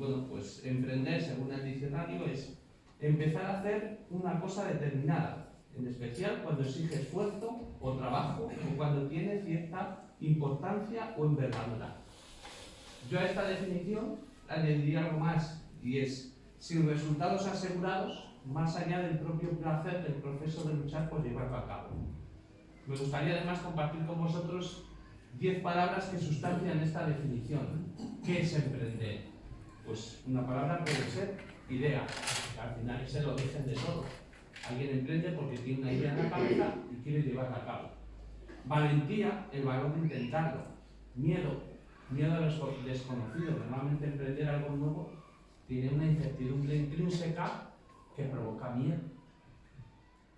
bueno, pues emprender, según el diccionario, es empezar a hacer una cosa determinada, en especial cuando exige esfuerzo o trabajo o cuando tiene cierta importancia o envergadura. Yo a esta definición añadiría algo más, y es sin resultados asegurados, más allá del propio placer del proceso de luchar por llevarlo a cabo. Me gustaría además compartir con vosotros 10 palabras que sustancian esta definición. ¿Qué es emprender? Pues una palabra puede ser idea, que al final es el origen de todo. Alguien emprende porque tiene una idea en la cabeza y quiere llevarla a cabo. Valentía, el valor de intentarlo. Miedo a lo desconocido. Normalmente emprender algo nuevo tiene una incertidumbre intrínseca que provoca miedo.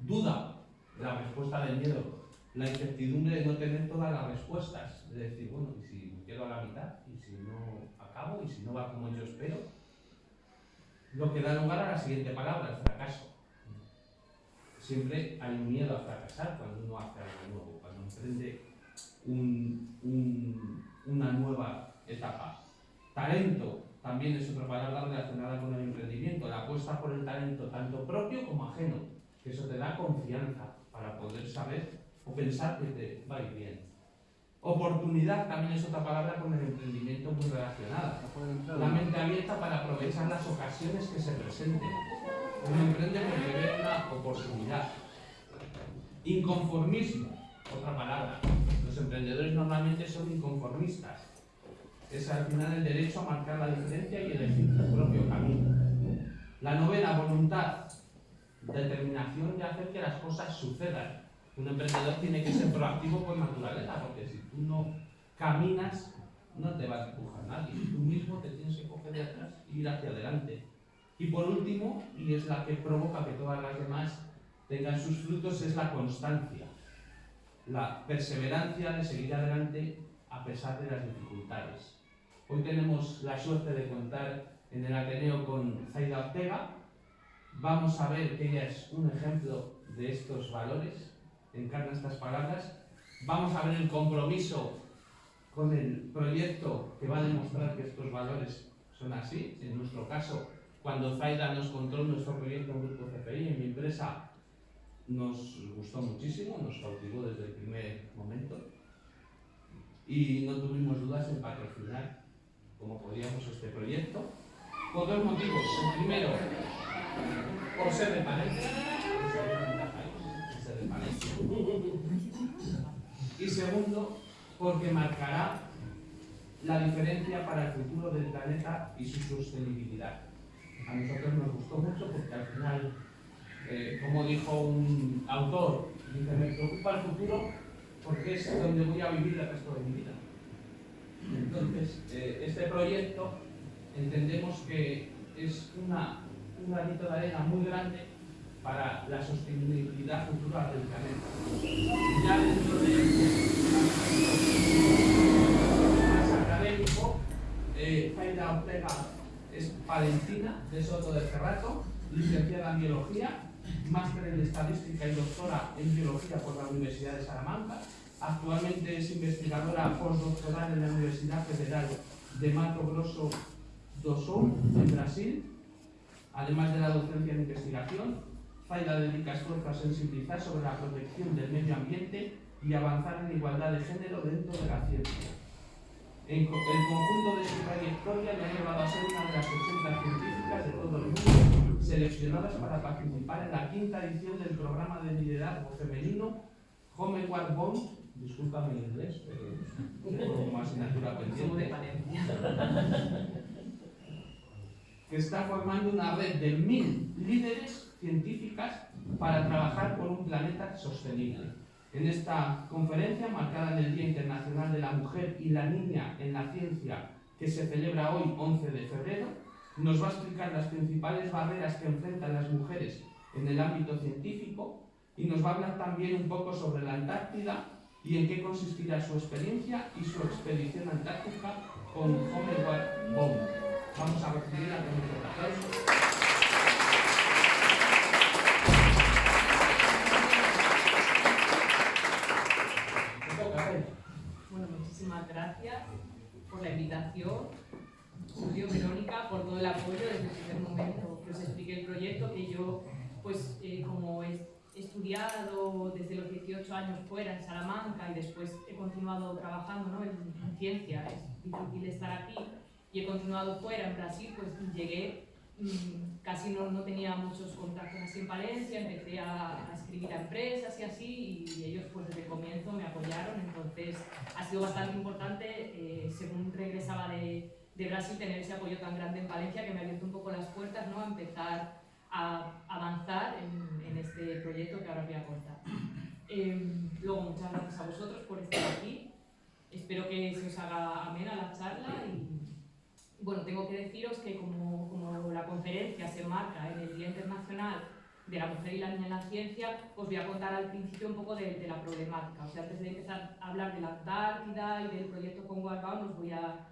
Duda, la respuesta del miedo. La incertidumbre de no tener todas las respuestas. De decir, bueno, ¿y si me quedo a la mitad? ¿Y si no acabo? ¿Y si no va como yo espero? Lo que da lugar a la siguiente palabra, el fracaso. Siempre hay un miedo a fracasar cuando uno hace algo nuevo, cuando emprende una nueva etapa. Talento también es otra palabra relacionada con el emprendimiento, la apuesta por el talento tanto propio como ajeno, que eso te da confianza para poder saber o pensar que te va a ir bien. Oportunidad también es otra palabra con el emprendimiento muy relacionada. La mente abierta para aprovechar las ocasiones que se presenten. Uno emprende porque ve una oportunidad. Inconformismo, otra palabra. Los emprendedores normalmente son inconformistas. Es al final el derecho a marcar la diferencia y elegir tu propio camino. La novena, voluntad. Determinación de hacer que las cosas sucedan. Un emprendedor tiene que ser proactivo por naturaleza, porque si tú no caminas, no te va a empujar nadie. Tú mismo te tienes que coger de atrás e ir hacia adelante. Y por último, y es la que provoca que todas las demás tengan sus frutos, es la constancia. La perseverancia de seguir adelante a pesar de las dificultades. Hoy tenemos la suerte de contar en el Ateneo con Zaida Ortega. Vamos a ver que ella es un ejemplo de estos valores, encarna estas palabras. Vamos a ver el compromiso con el proyecto que va a demostrar que estos valores son así. En nuestro caso, cuando Zaida nos contó nuestro proyecto en Grupo CPI, en mi empresa, nos gustó muchísimo, nos cautivó desde el primer momento y no tuvimos dudas en patrocinar como podíamos este proyecto, por dos motivos. El primero, por ser de Palencia, y segundo, porque marcará la diferencia para el futuro del planeta y su sostenibilidad. A nosotros nos gustó mucho porque al final, como dijo un autor, dice, me preocupa el futuro porque es donde voy a vivir el resto de mi vida. Entonces, este proyecto entendemos que es un granito de arena muy grande para la sostenibilidad futura del planeta. Ya dentro de más académico, Zaida Ortega es palentina, de Soto de Cerrato, licenciada en Biología, máster en Estadística y doctora en Biología por la Universidad de Salamanca. Actualmente es investigadora postdoctoral en la Universidad Federal de Mato Grosso do Sul, en Brasil. Además de la docencia en investigación, Zaida dedica esfuerzo a sensibilizar sobre la protección del medio ambiente y avanzar en igualdad de género dentro de la ciencia. El conjunto de su trayectoria le ha llevado a ser una de las 80 científicas de todo el mundo seleccionadas para participar en la quinta edición del programa de liderazgo femenino Homeward Bound. Discúlpame el inglés, pero tengo como asignatura pendiente. Que está formando una red de 1000 líderes científicas para trabajar por un planeta sostenible. En esta conferencia, marcada en el Día Internacional de la Mujer y la Niña en la Ciencia, que se celebra hoy, 11 de febrero, nos va a explicar las principales barreras que enfrentan las mujeres en el ámbito científico y nos va a hablar también un poco sobre la Antártida y en qué consistirá su experiencia y su expedición antártica con Homeward Bound. Vamos a recibirla con un aplauso. Bueno, muchísimas gracias por la invitación, Julio, Verónica, por todo el apoyo desde el primer momento que os expliqué el proyecto, que yo, pues, como he estudiado desde los 18 años fuera en Salamanca y después he continuado trabajando, ¿no?, en ciencia, es difícil estar aquí, y he continuado fuera en Brasil, pues llegué, casi no tenía muchos contactos así en Palencia, empecé a escribir a empresas y así, y ellos pues desde el comienzo me apoyaron. Entonces ha sido bastante importante, según regresaba de Brasil, tener ese apoyo tan grande en Palencia, que me ha abierto un poco las puertas, ¿no?, a empezar a avanzar en este proyecto que ahora os voy a contar. Luego, muchas gracias a vosotros por estar aquí. Espero que se os haga amena la charla y, bueno, tengo que deciros que como la conferencia se enmarca en el Día Internacional de la Mujer y la Niña en la Ciencia, os voy a contar al principio un poco de la problemática. O sea, antes de empezar a hablar de la Antártida y del proyecto Congo Outbound, os voy a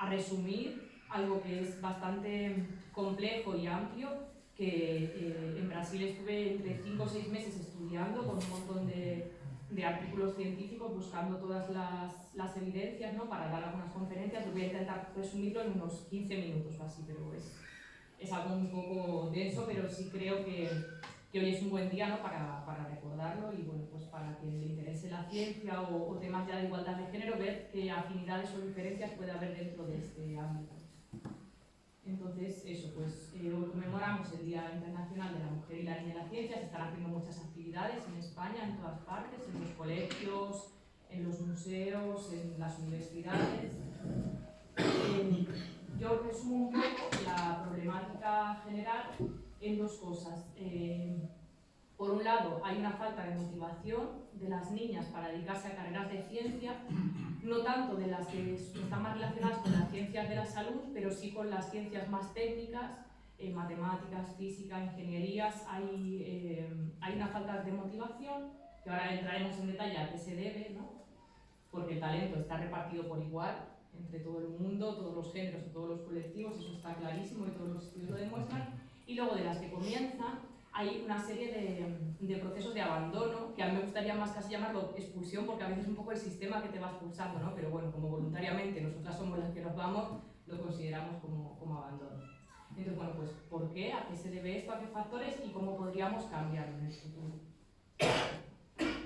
resumir algo que es bastante complejo y amplio, que en Brasil estuve entre 5 o 6 meses estudiando con un montón de artículos científicos, buscando todas las evidencias, ¿no?, para dar algunas conferencias. Voy a intentar resumirlo en unos 15 minutos o así, pero es algo un poco denso, pero sí creo que hoy es un buen día, ¿no?, para recordarlo, y bueno, pues para quien le interese la ciencia o temas ya de igualdad de género, ver qué afinidades o diferencias puede haber dentro de este ámbito. Entonces, eso, pues hoy conmemoramos el Día Internacional de la Mujer y la Niña en la Ciencia. Se están haciendo muchas actividades en España, en todas partes, en los colegios, en los museos, en las universidades. Yo resumo un poco la problemática general en dos cosas. Por un lado, hay una falta de motivación de las niñas para dedicarse a carreras de ciencia, no tanto de las que están más relacionadas con las ciencias de la salud, pero sí con las ciencias más técnicas, matemáticas, física, ingenierías. Hay una falta de motivación, que ahora entraremos en detalle a qué se debe, ¿no?, porque el talento está repartido por igual entre todo el mundo, todos los géneros y todos los colectivos, eso está clarísimo y todos los estudios lo demuestran. Y luego, de las que comienzan, hay una serie de procesos de abandono, que a mí me gustaría más casi llamarlo expulsión, porque a veces es un poco el sistema que te va expulsando, ¿no?, pero bueno, como voluntariamente nosotras somos las que nos vamos, lo consideramos como abandono. Entonces, bueno, pues ¿por qué? ¿A qué se debe esto? ¿A qué factores? ¿Y cómo podríamos cambiarlo en el futuro?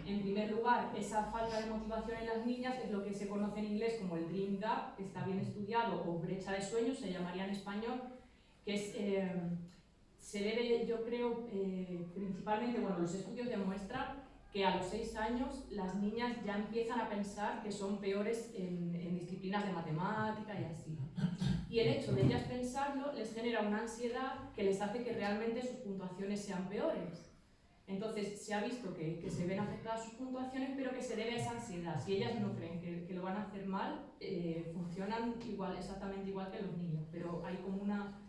En primer lugar, esa falta de motivación en las niñas es lo que se conoce en inglés como el Dream Gap, que está bien estudiado, o brecha de sueños, se llamaría en español, que es... se debe, yo creo, principalmente, bueno, los estudios demuestran que a los 6 años las niñas ya empiezan a pensar que son peores en disciplinas de matemática y así. Y el hecho de ellas pensarlo les genera una ansiedad que les hace que realmente sus puntuaciones sean peores. Entonces se ha visto que se ven afectadas sus puntuaciones, pero que se debe a esa ansiedad. Si ellas no creen que lo van a hacer mal, funcionan exactamente igual que los niños, pero hay como una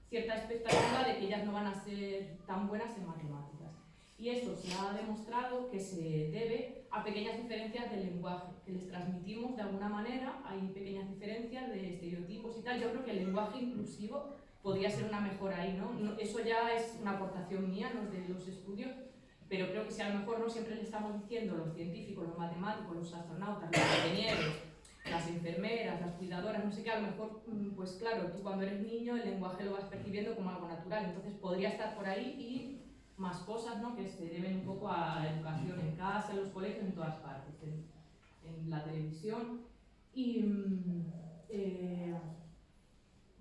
cierta expectativa de que ellas no van a ser tan buenas en matemáticas. Y esto se ha demostrado que se debe a pequeñas diferencias del lenguaje, que les transmitimos de alguna manera. Hay pequeñas diferencias de estereotipos y tal. Yo creo que el lenguaje inclusivo podría ser una mejora ahí, ¿no? Eso ya es una aportación mía, no es de los estudios, pero creo que si a lo mejor no siempre le estamos diciendo los científicos, los matemáticos, los astronautas, los ingenieros, las enfermeras, las cuidadoras, no sé qué, a lo mejor, pues claro, tú cuando eres niño el lenguaje lo vas percibiendo como algo natural, entonces podría estar por ahí, y más cosas, ¿no?, que se deben un poco a la educación en casa, en los colegios, en todas partes, en la televisión. Y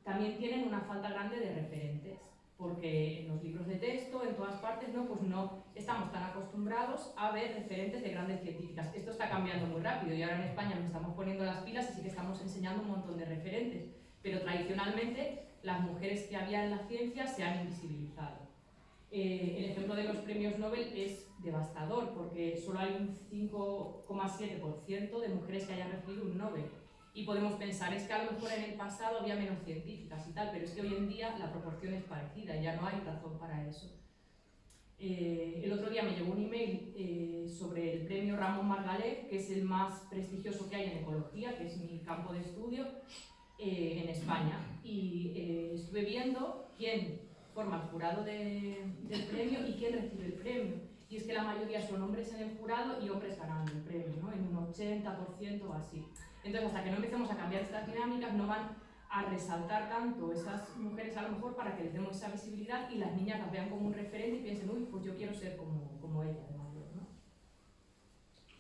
también tienen una falta grande de referentes, porque en los libros de texto, en todas partes, ¿no?, pues no estamos tan acostumbrados a ver referentes de grandes científicas. Esto está cambiando muy rápido y ahora en España nos estamos poniendo las pilas y sí que estamos enseñando un montón de referentes, pero tradicionalmente las mujeres que había en la ciencia se han invisibilizado. El ejemplo de los premios Nobel es devastador, porque solo hay un 5,7% de mujeres que hayan recibido un Nobel. Y podemos pensar, es que a lo mejor en el pasado había menos científicas y tal, pero es que hoy en día la proporción es parecida, ya no hay razón para eso. El otro día me llegó un email sobre el premio Ramón Margalef, que es el más prestigioso que hay en ecología, que es mi campo de estudio, en España. Y estuve viendo quién forma el jurado del premio y quién recibe el premio. Y es que la mayoría son hombres en el jurado y hombres ganando el premio, ¿no?, en un 80% o así. Entonces, hasta que no empecemos a cambiar estas dinámicas, no van a resaltar tanto esas mujeres a lo mejor para que les demos esa visibilidad y las niñas las vean como un referente y piensen, uy, pues yo quiero ser como ella de mayor, ¿no?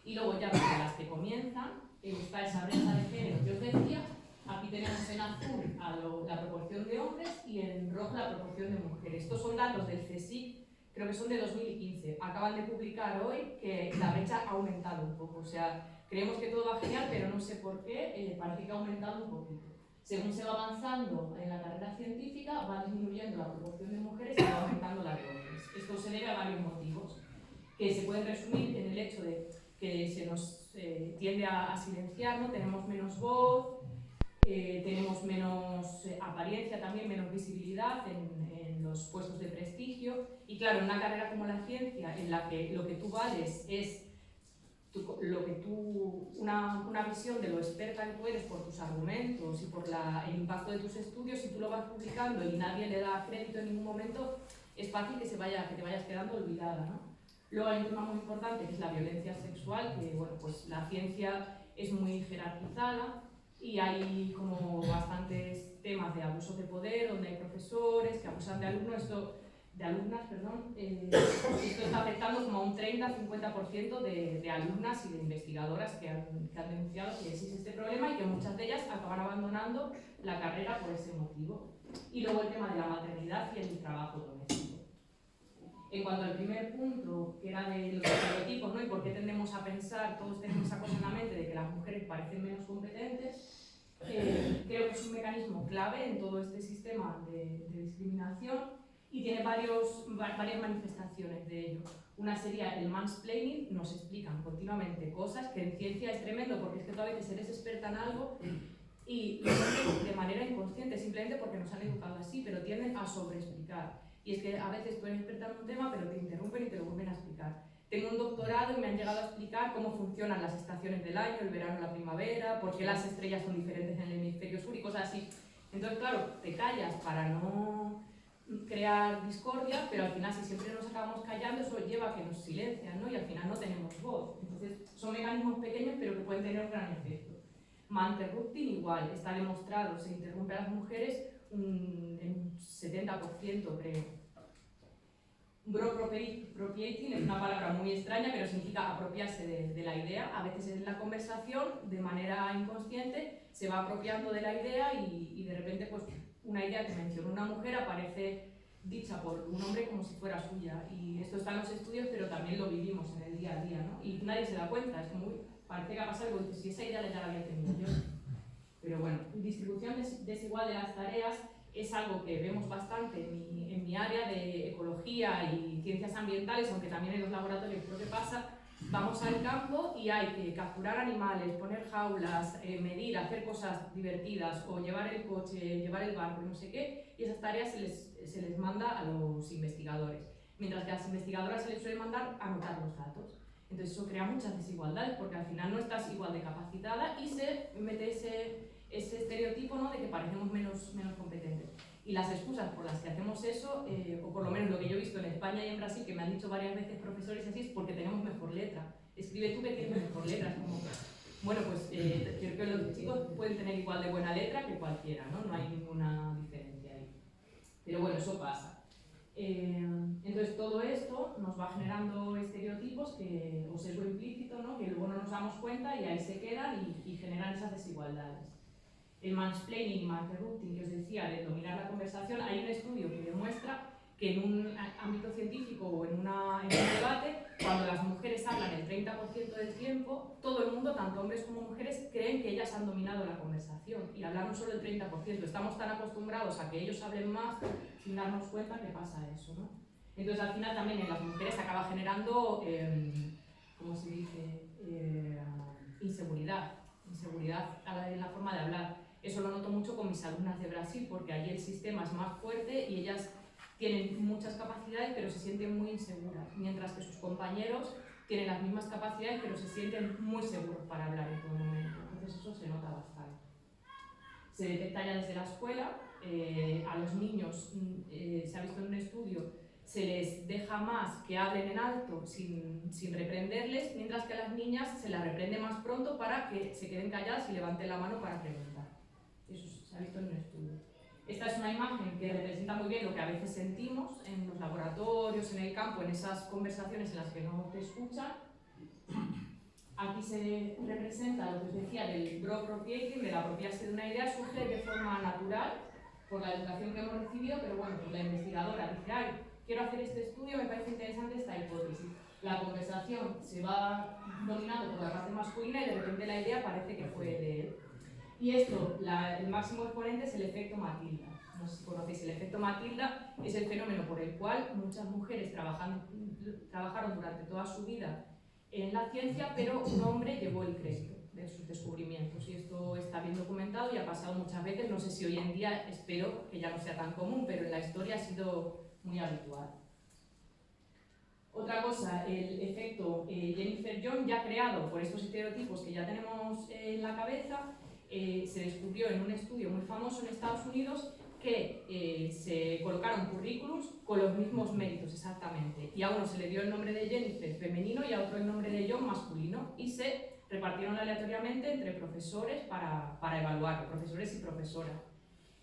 Y luego ya para las que comienzan, está esa brecha de género que os decía. Aquí tenemos en azul la proporción de hombres y en rojo la proporción de mujeres. Estos son datos del CSIC, creo que son de 2015. Acaban de publicar hoy que la brecha ha aumentado un poco. O sea, creemos que todo va genial, pero no sé por qué, parece que ha aumentado un poquito. Según se va avanzando en la carrera científica, va disminuyendo la proporción de mujeres y va aumentando la de hombres. Esto se debe a varios motivos, que se pueden resumir en el hecho de que se nos tiende a silenciar, ¿no? Tenemos menos voz, tenemos menos apariencia también, menos visibilidad en los puestos de prestigio. Y claro, en una carrera como la ciencia, en la que lo que tú vales es una visión de lo experta que tú eres por tus argumentos y por el impacto de tus estudios, si tú lo vas publicando y nadie le da crédito en ningún momento, es fácil que te vayas quedando olvidada, ¿no? Luego hay un tema muy importante que es la violencia sexual, que bueno, pues la ciencia es muy jerarquizada y hay como bastantes temas de abuso de poder, donde hay profesores que abusan de alumnas, esto está afectando como a un 30-50% de alumnas y de investigadoras que han denunciado que existe este problema y que muchas de ellas acaban abandonando la carrera por ese motivo. Y luego el tema de la maternidad y el trabajo doméstico. En cuanto al primer punto, que era de los estereotipos, ¿no? Y por qué tendemos a pensar, todos tenemos esa cosa en la mente de que las mujeres parecen menos competentes, creo que es un mecanismo clave en todo este sistema de discriminación y tiene varias manifestaciones de ello. Una sería el mansplaining, nos explican continuamente cosas que en ciencia es tremendo porque es que tú a veces eres experta en algo y lo hacen de manera inconsciente, simplemente porque nos han educado así, pero tienden a sobreexplicar. Y es que a veces tú eres experta en un tema, pero te interrumpen y te lo vuelven a explicar. Tengo un doctorado y me han llegado a explicar cómo funcionan las estaciones del año, el verano, la primavera, por qué las estrellas son diferentes en el hemisferio sur y cosas así. Entonces, claro, te callas para no crear discordia, pero al final, si siempre nos acabamos callando, eso lleva a que nos silencian, ¿no? Y al final no tenemos voz. Entonces, son mecanismos pequeños, pero que pueden tener un gran efecto. Manterrupting igual, está demostrado, se interrumpe a las mujeres en un 70%, creo. Bropropriating es una palabra muy extraña, pero significa apropiarse de la idea. A veces en la conversación, de manera inconsciente, se va apropiando de la idea y de repente pues, una idea que menciona una mujer aparece dicha por un hombre como si fuera suya. Y esto está en los estudios, pero también lo vivimos en el día a día, ¿no? Y nadie se da cuenta, es muy, parece que ha pasado algo y dices, si esa idea ya la había tenido yo. Pero bueno, distribución desigual de las tareas es algo que vemos bastante en mi área de ecología y ciencias ambientales, aunque también en los laboratorios creo que pasa. Vamos al campo y hay que capturar animales, poner jaulas, medir, hacer cosas divertidas o llevar el coche, llevar el barco, no sé qué, y esas tareas se les manda a los investigadores. Mientras que a las investigadoras se les suele mandar anotar los datos. Entonces eso crea muchas desigualdades porque al final no estás igual de capacitada y se mete ese estereotipo, ¿no? De que parecemos menos competentes. Y las excusas por las que hacemos eso, o por lo menos lo que yo he visto en España y en Brasil, que me han dicho varias veces profesores así, es porque tenemos mejor letra. Escribe tú que tienes mejor letra. Es como, bueno, pues creo que los chicos pueden tener igual de buena letra que cualquiera, ¿no? No hay ninguna diferencia ahí. Pero bueno, eso pasa. Entonces todo esto nos va generando estereotipos o sesgo implícito, ¿no? Que luego no nos damos cuenta y ahí se quedan y generan esas desigualdades. El mansplaining y manterrupting que os decía, de dominar la conversación, hay un estudio que demuestra que en un ámbito científico o en un debate, cuando las mujeres hablan el 30% del tiempo, todo el mundo, tanto hombres como mujeres, creen que ellas han dominado la conversación y hablamos solo el 30%. Estamos tan acostumbrados a que ellos hablen más sin darnos cuenta que pasa eso, ¿no? Entonces al final también en las mujeres acaba generando, ¿cómo se dice? Inseguridad en la forma de hablar. Eso lo noto mucho con mis alumnas de Brasil, porque allí el sistema es más fuerte y ellas tienen muchas capacidades, pero se sienten muy inseguras, mientras que sus compañeros tienen las mismas capacidades, pero se sienten muy seguros para hablar en todo momento. Entonces eso se nota bastante. Se detecta ya desde la escuela, a los niños, se ha visto en un estudio, se les deja más que hablen en alto sin reprenderles, mientras que a las niñas se las reprende más pronto para que se queden calladas y levanten la mano para preguntar. Eso se se ha visto en un estudio. Esta es una imagen que representa muy bien lo que a veces sentimos en los laboratorios, en el campo, en esas conversaciones en las que no te escuchan. Aquí se representa lo que os decía del broad-propriating, de la apropiarse de una idea, surge de forma natural por la educación que hemos recibido, pero bueno, pues la investigadora dice, ay, quiero hacer este estudio, me parece interesante esta hipótesis. La conversación se va dominando por la parte masculina y de repente la idea parece que fue de él. Y esto, el máximo exponente es el efecto Matilda. No sé si conocéis, el efecto Matilda es el fenómeno por el cual muchas mujeres trabajaron durante toda su vida en la ciencia, pero un hombre llevó el crédito de sus descubrimientos. Y esto está bien documentado y ha pasado muchas veces. No sé si hoy en día, espero que ya no sea tan común, pero en la historia ha sido muy habitual. Otra cosa, el efecto Jennifer John, ya creado por estos estereotipos que ya tenemos en la cabeza, se descubrió en un estudio muy famoso en Estados Unidos que se colocaron currículums con los mismos méritos exactamente, y a uno se le dio el nombre de Jennifer femenino y a otro el nombre de John masculino, y se repartieron aleatoriamente entre profesores para evaluarlo, profesores y profesoras.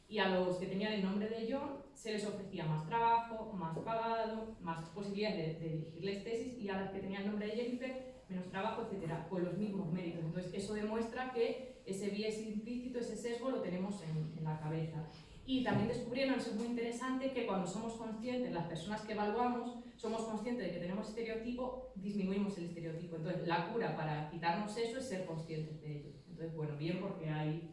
Y a los que tenían el nombre de John se les ofrecía más trabajo, más pagado, más posibilidades de dirigirles tesis, y a las que tenían el nombre de Jennifer, menos trabajo, etcétera, con los mismos méritos. Entonces eso demuestra que ese bias implícito, ese sesgo lo tenemos en la cabeza. Y también descubrieron, eso es muy interesante, que cuando somos conscientes, las personas que evaluamos, somos conscientes de que tenemos estereotipo, disminuimos el estereotipo. Entonces la cura para quitarnos eso es ser conscientes de ello. Entonces, bueno, bien, porque hay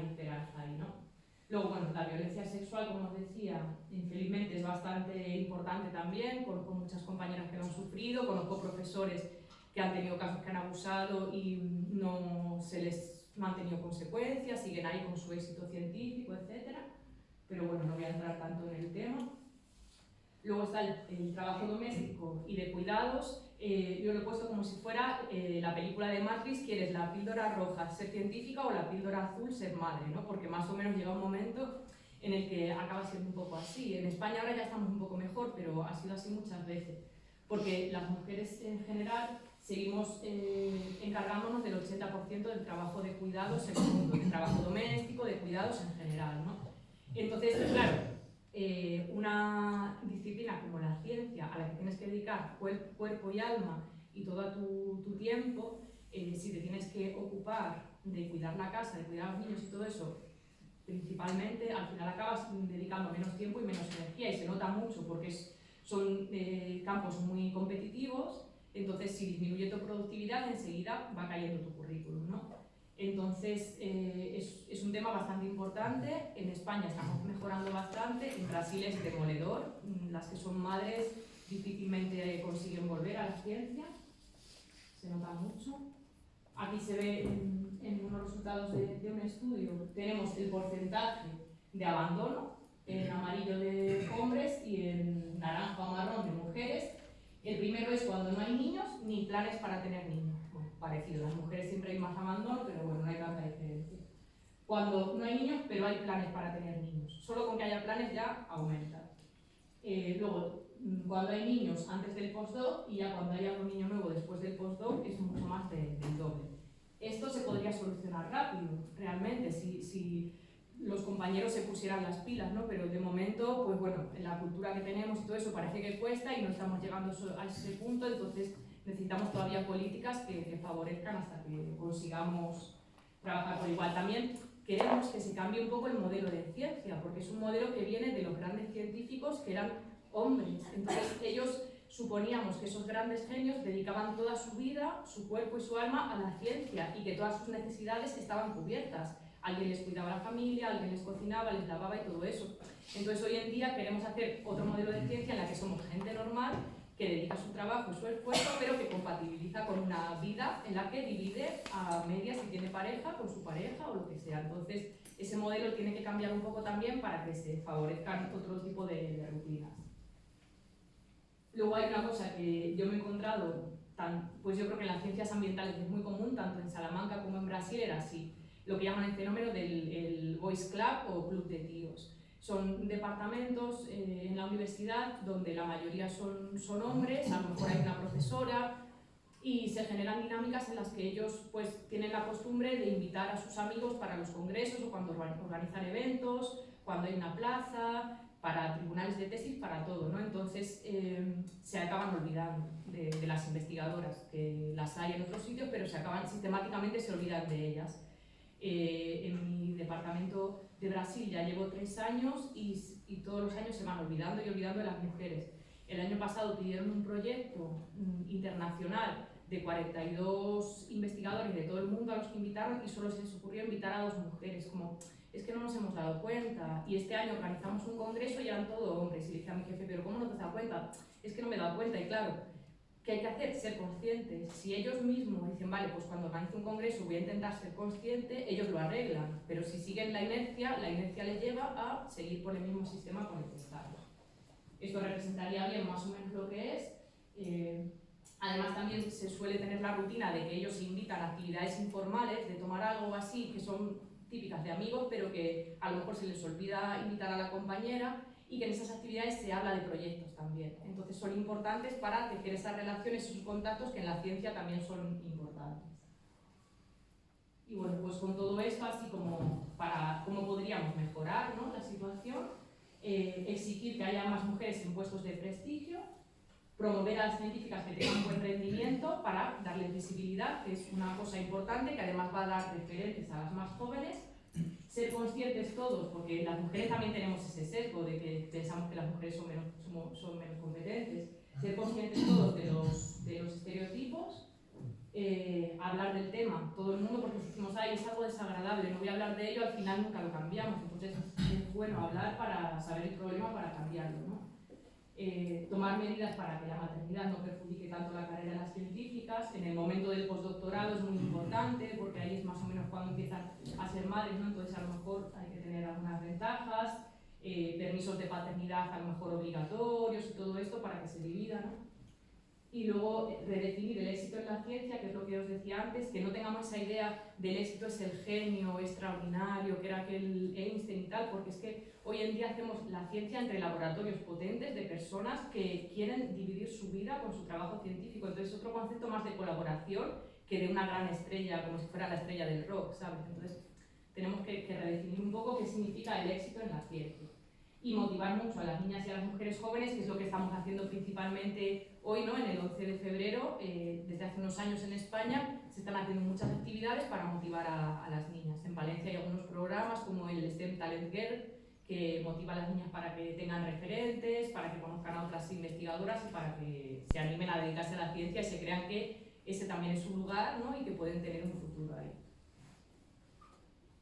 esperanza ahí, ¿no? Luego, bueno, la violencia sexual, como os decía, infelizmente es bastante importante también, conozco muchas compañeras que lo han sufrido, conozco profesores que han tenido casos que han abusado y no se les han tenido consecuencias, siguen ahí con su éxito científico, etc. Pero bueno, no voy a entrar tanto en el tema. Luego está el trabajo doméstico y de cuidados. Yo lo he puesto como si fuera la película de Matrix, ¿quieres la píldora roja, ser científica, o la píldora azul, ser madre? ¿No? Porque más o menos llega un momento en el que acaba siendo un poco así. En España ahora ya estamos un poco mejor, pero ha sido así muchas veces. Porque las mujeres en general seguimos encargándonos del 80% del trabajo de cuidados en el mundo, del trabajo doméstico, de cuidados en general, ¿no? Entonces, claro, una disciplina como la ciencia, a la que tienes que dedicar cuerpo y alma y todo tu tiempo, si te tienes que ocupar de cuidar la casa, de cuidar a los niños y todo eso, principalmente, al final acabas dedicando menos tiempo y menos energía, y se nota mucho porque son campos muy competitivos. Entonces, si disminuye tu productividad, enseguida va cayendo tu currículum, ¿no? Entonces, es un tema bastante importante. En España estamos mejorando bastante, en Brasil es demoledor. Las que son madres difícilmente consiguen volver a la ciencia, se nota mucho. Aquí se ve en unos resultados de un estudio, tenemos el porcentaje de abandono, en amarillo de hombres y en naranja o marrón de mujeres. El primero es cuando no hay niños ni planes para tener niños. Bueno, parecido, las mujeres siempre hay más abandono, pero bueno, no hay tanta diferencia. Cuando no hay niños, pero hay planes para tener niños. Solo con que haya planes ya aumenta. Luego, cuando hay niños antes del postdoc, y ya cuando haya un niño nuevo después del postdoc, es mucho más del doble. Esto se podría solucionar rápido, realmente, si los compañeros se pusieran las pilas, ¿no? Pero de momento, pues bueno, en la cultura que tenemos y todo eso parece que cuesta y no estamos llegando a ese punto. Entonces necesitamos todavía políticas que favorezcan hasta que consigamos trabajar por igual. También queremos que se cambie un poco el modelo de ciencia, porque es un modelo que viene de los grandes científicos que eran hombres. Entonces ellos, suponíamos que esos grandes genios dedicaban toda su vida, su cuerpo y su alma a la ciencia, y que todas sus necesidades estaban cubiertas. Alguien les cuidaba la familia, alguien les cocinaba, les lavaba y todo eso. Entonces hoy en día queremos hacer otro modelo de ciencia en la que somos gente normal, que dedica su trabajo y su esfuerzo, pero que compatibiliza con una vida en la que divide a medias si tiene pareja, con su pareja o lo que sea. Entonces ese modelo tiene que cambiar un poco también para que se favorezcan otro tipo de rutinas. Luego hay una cosa que yo me he encontrado, pues yo creo que en las ciencias ambientales es muy común, tanto en Salamanca como en Brasil era así, lo que llaman el fenómeno del Boys Club o Club de Tíos. Son departamentos en la universidad donde la mayoría son hombres, a lo mejor hay una profesora, y se generan dinámicas en las que ellos pues tienen la costumbre de invitar a sus amigos para los congresos o cuando organizan eventos, cuando hay una plaza, para tribunales de tesis, para todo, ¿no? Entonces se acaban olvidando de las investigadoras, que las hay en otros sitios, pero sistemáticamente se olvidan de ellas. En mi departamento de Brasil ya llevo 3 años y todos los años se van olvidando y olvidando de las mujeres. El año pasado pidieron un proyecto internacional de 42 investigadores de todo el mundo a los que invitaron y solo se les ocurrió invitar a 2 mujeres, como es que no nos hemos dado cuenta. Y este año organizamos un congreso y eran todos hombres y le dije a mi jefe, pero ¿cómo no te has dado cuenta? Es que no me he dado cuenta. Y claro, ¿qué hay que hacer? Ser conscientes. Si ellos mismos dicen, vale, pues cuando organice un congreso voy a intentar ser consciente, ellos lo arreglan, pero si siguen la inercia les lleva a seguir por el mismo sistema con el que están. Esto representaría bien más o menos lo que es. Además también se suele tener la rutina de que ellos invitan a actividades informales, de tomar algo así, que son típicas de amigos, pero que a lo mejor se les olvida invitar a la compañera y que en esas actividades se habla de proyectos también. Entonces son importantes para tejer esas relaciones, esos contactos que en la ciencia también son importantes. Y bueno, pues con todo esto, así como para cómo podríamos mejorar, ¿no?, la situación, exigir que haya más mujeres en puestos de prestigio, promover a las científicas que tengan buen rendimiento para darles visibilidad, que es una cosa importante, que además va a dar referentes a las más jóvenes, ser conscientes todos, porque las mujeres también tenemos ese sesgo de que pensamos que las mujeres son menos competentes, ser conscientes todos de los estereotipos, hablar del tema, todo el mundo, porque si decimos, ay, es algo desagradable, no voy a hablar de ello, al final nunca lo cambiamos, entonces es bueno hablar para saber el problema, para cambiarlo, ¿no? Tomar medidas para que la maternidad no perjudique tanto la carrera de las científicas. En el momento del postdoctorado es muy importante porque ahí es más o menos cuando empiezan a ser madres, ¿no? Entonces a lo mejor hay que tener algunas ventajas, permisos de paternidad a lo mejor obligatorios y todo esto para que se divida, ¿no? Y luego redefinir el éxito en la ciencia, que es lo que os decía antes, que no tengamos esa idea del éxito es el genio extraordinario, que era aquel Einstein y tal, porque es que hoy en día hacemos la ciencia entre laboratorios potentes de personas que quieren dividir su vida con su trabajo científico. Entonces es otro concepto más de colaboración que de una gran estrella, como si fuera la estrella del rock, ¿sabes? Entonces tenemos que redefinir un poco qué significa el éxito en la ciencia. Y motivar mucho a las niñas y a las mujeres jóvenes, que es lo que estamos haciendo principalmente hoy, ¿no? En el 11 de febrero, desde hace unos años en España, se están haciendo muchas actividades para motivar a las niñas. En Valencia hay algunos programas como el STEM Talent Girl, que motiva a las niñas para que tengan referentes, para que conozcan a otras investigadoras y para que se animen a dedicarse a la ciencia y se crean que ese también es su lugar, ¿no? Y que pueden tener un futuro ahí.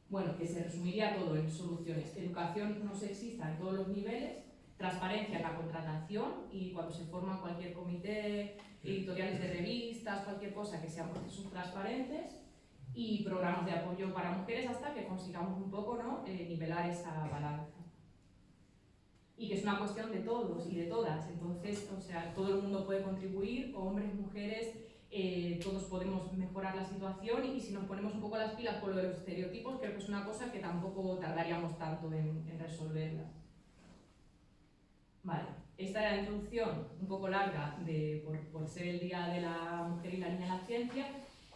Bueno, que se resumiría todo en soluciones. Educación no sexista en todos los niveles, transparencia en la contratación y cuando se forma cualquier comité, editoriales de revistas, cualquier cosa, que sean procesos transparentes y programas de apoyo para mujeres hasta que consigamos un poco, ¿no?, nivelar esa balanza. Y que es una cuestión de todos y de todas, entonces, o sea, todo el mundo puede contribuir, hombres, mujeres, todos podemos mejorar la situación y si nos ponemos un poco las pilas con lo de los estereotipos, creo que es una cosa que tampoco tardaríamos tanto en resolverla. Vale, esta era la introducción un poco larga por ser el Día de la Mujer y la Niña en la Ciencia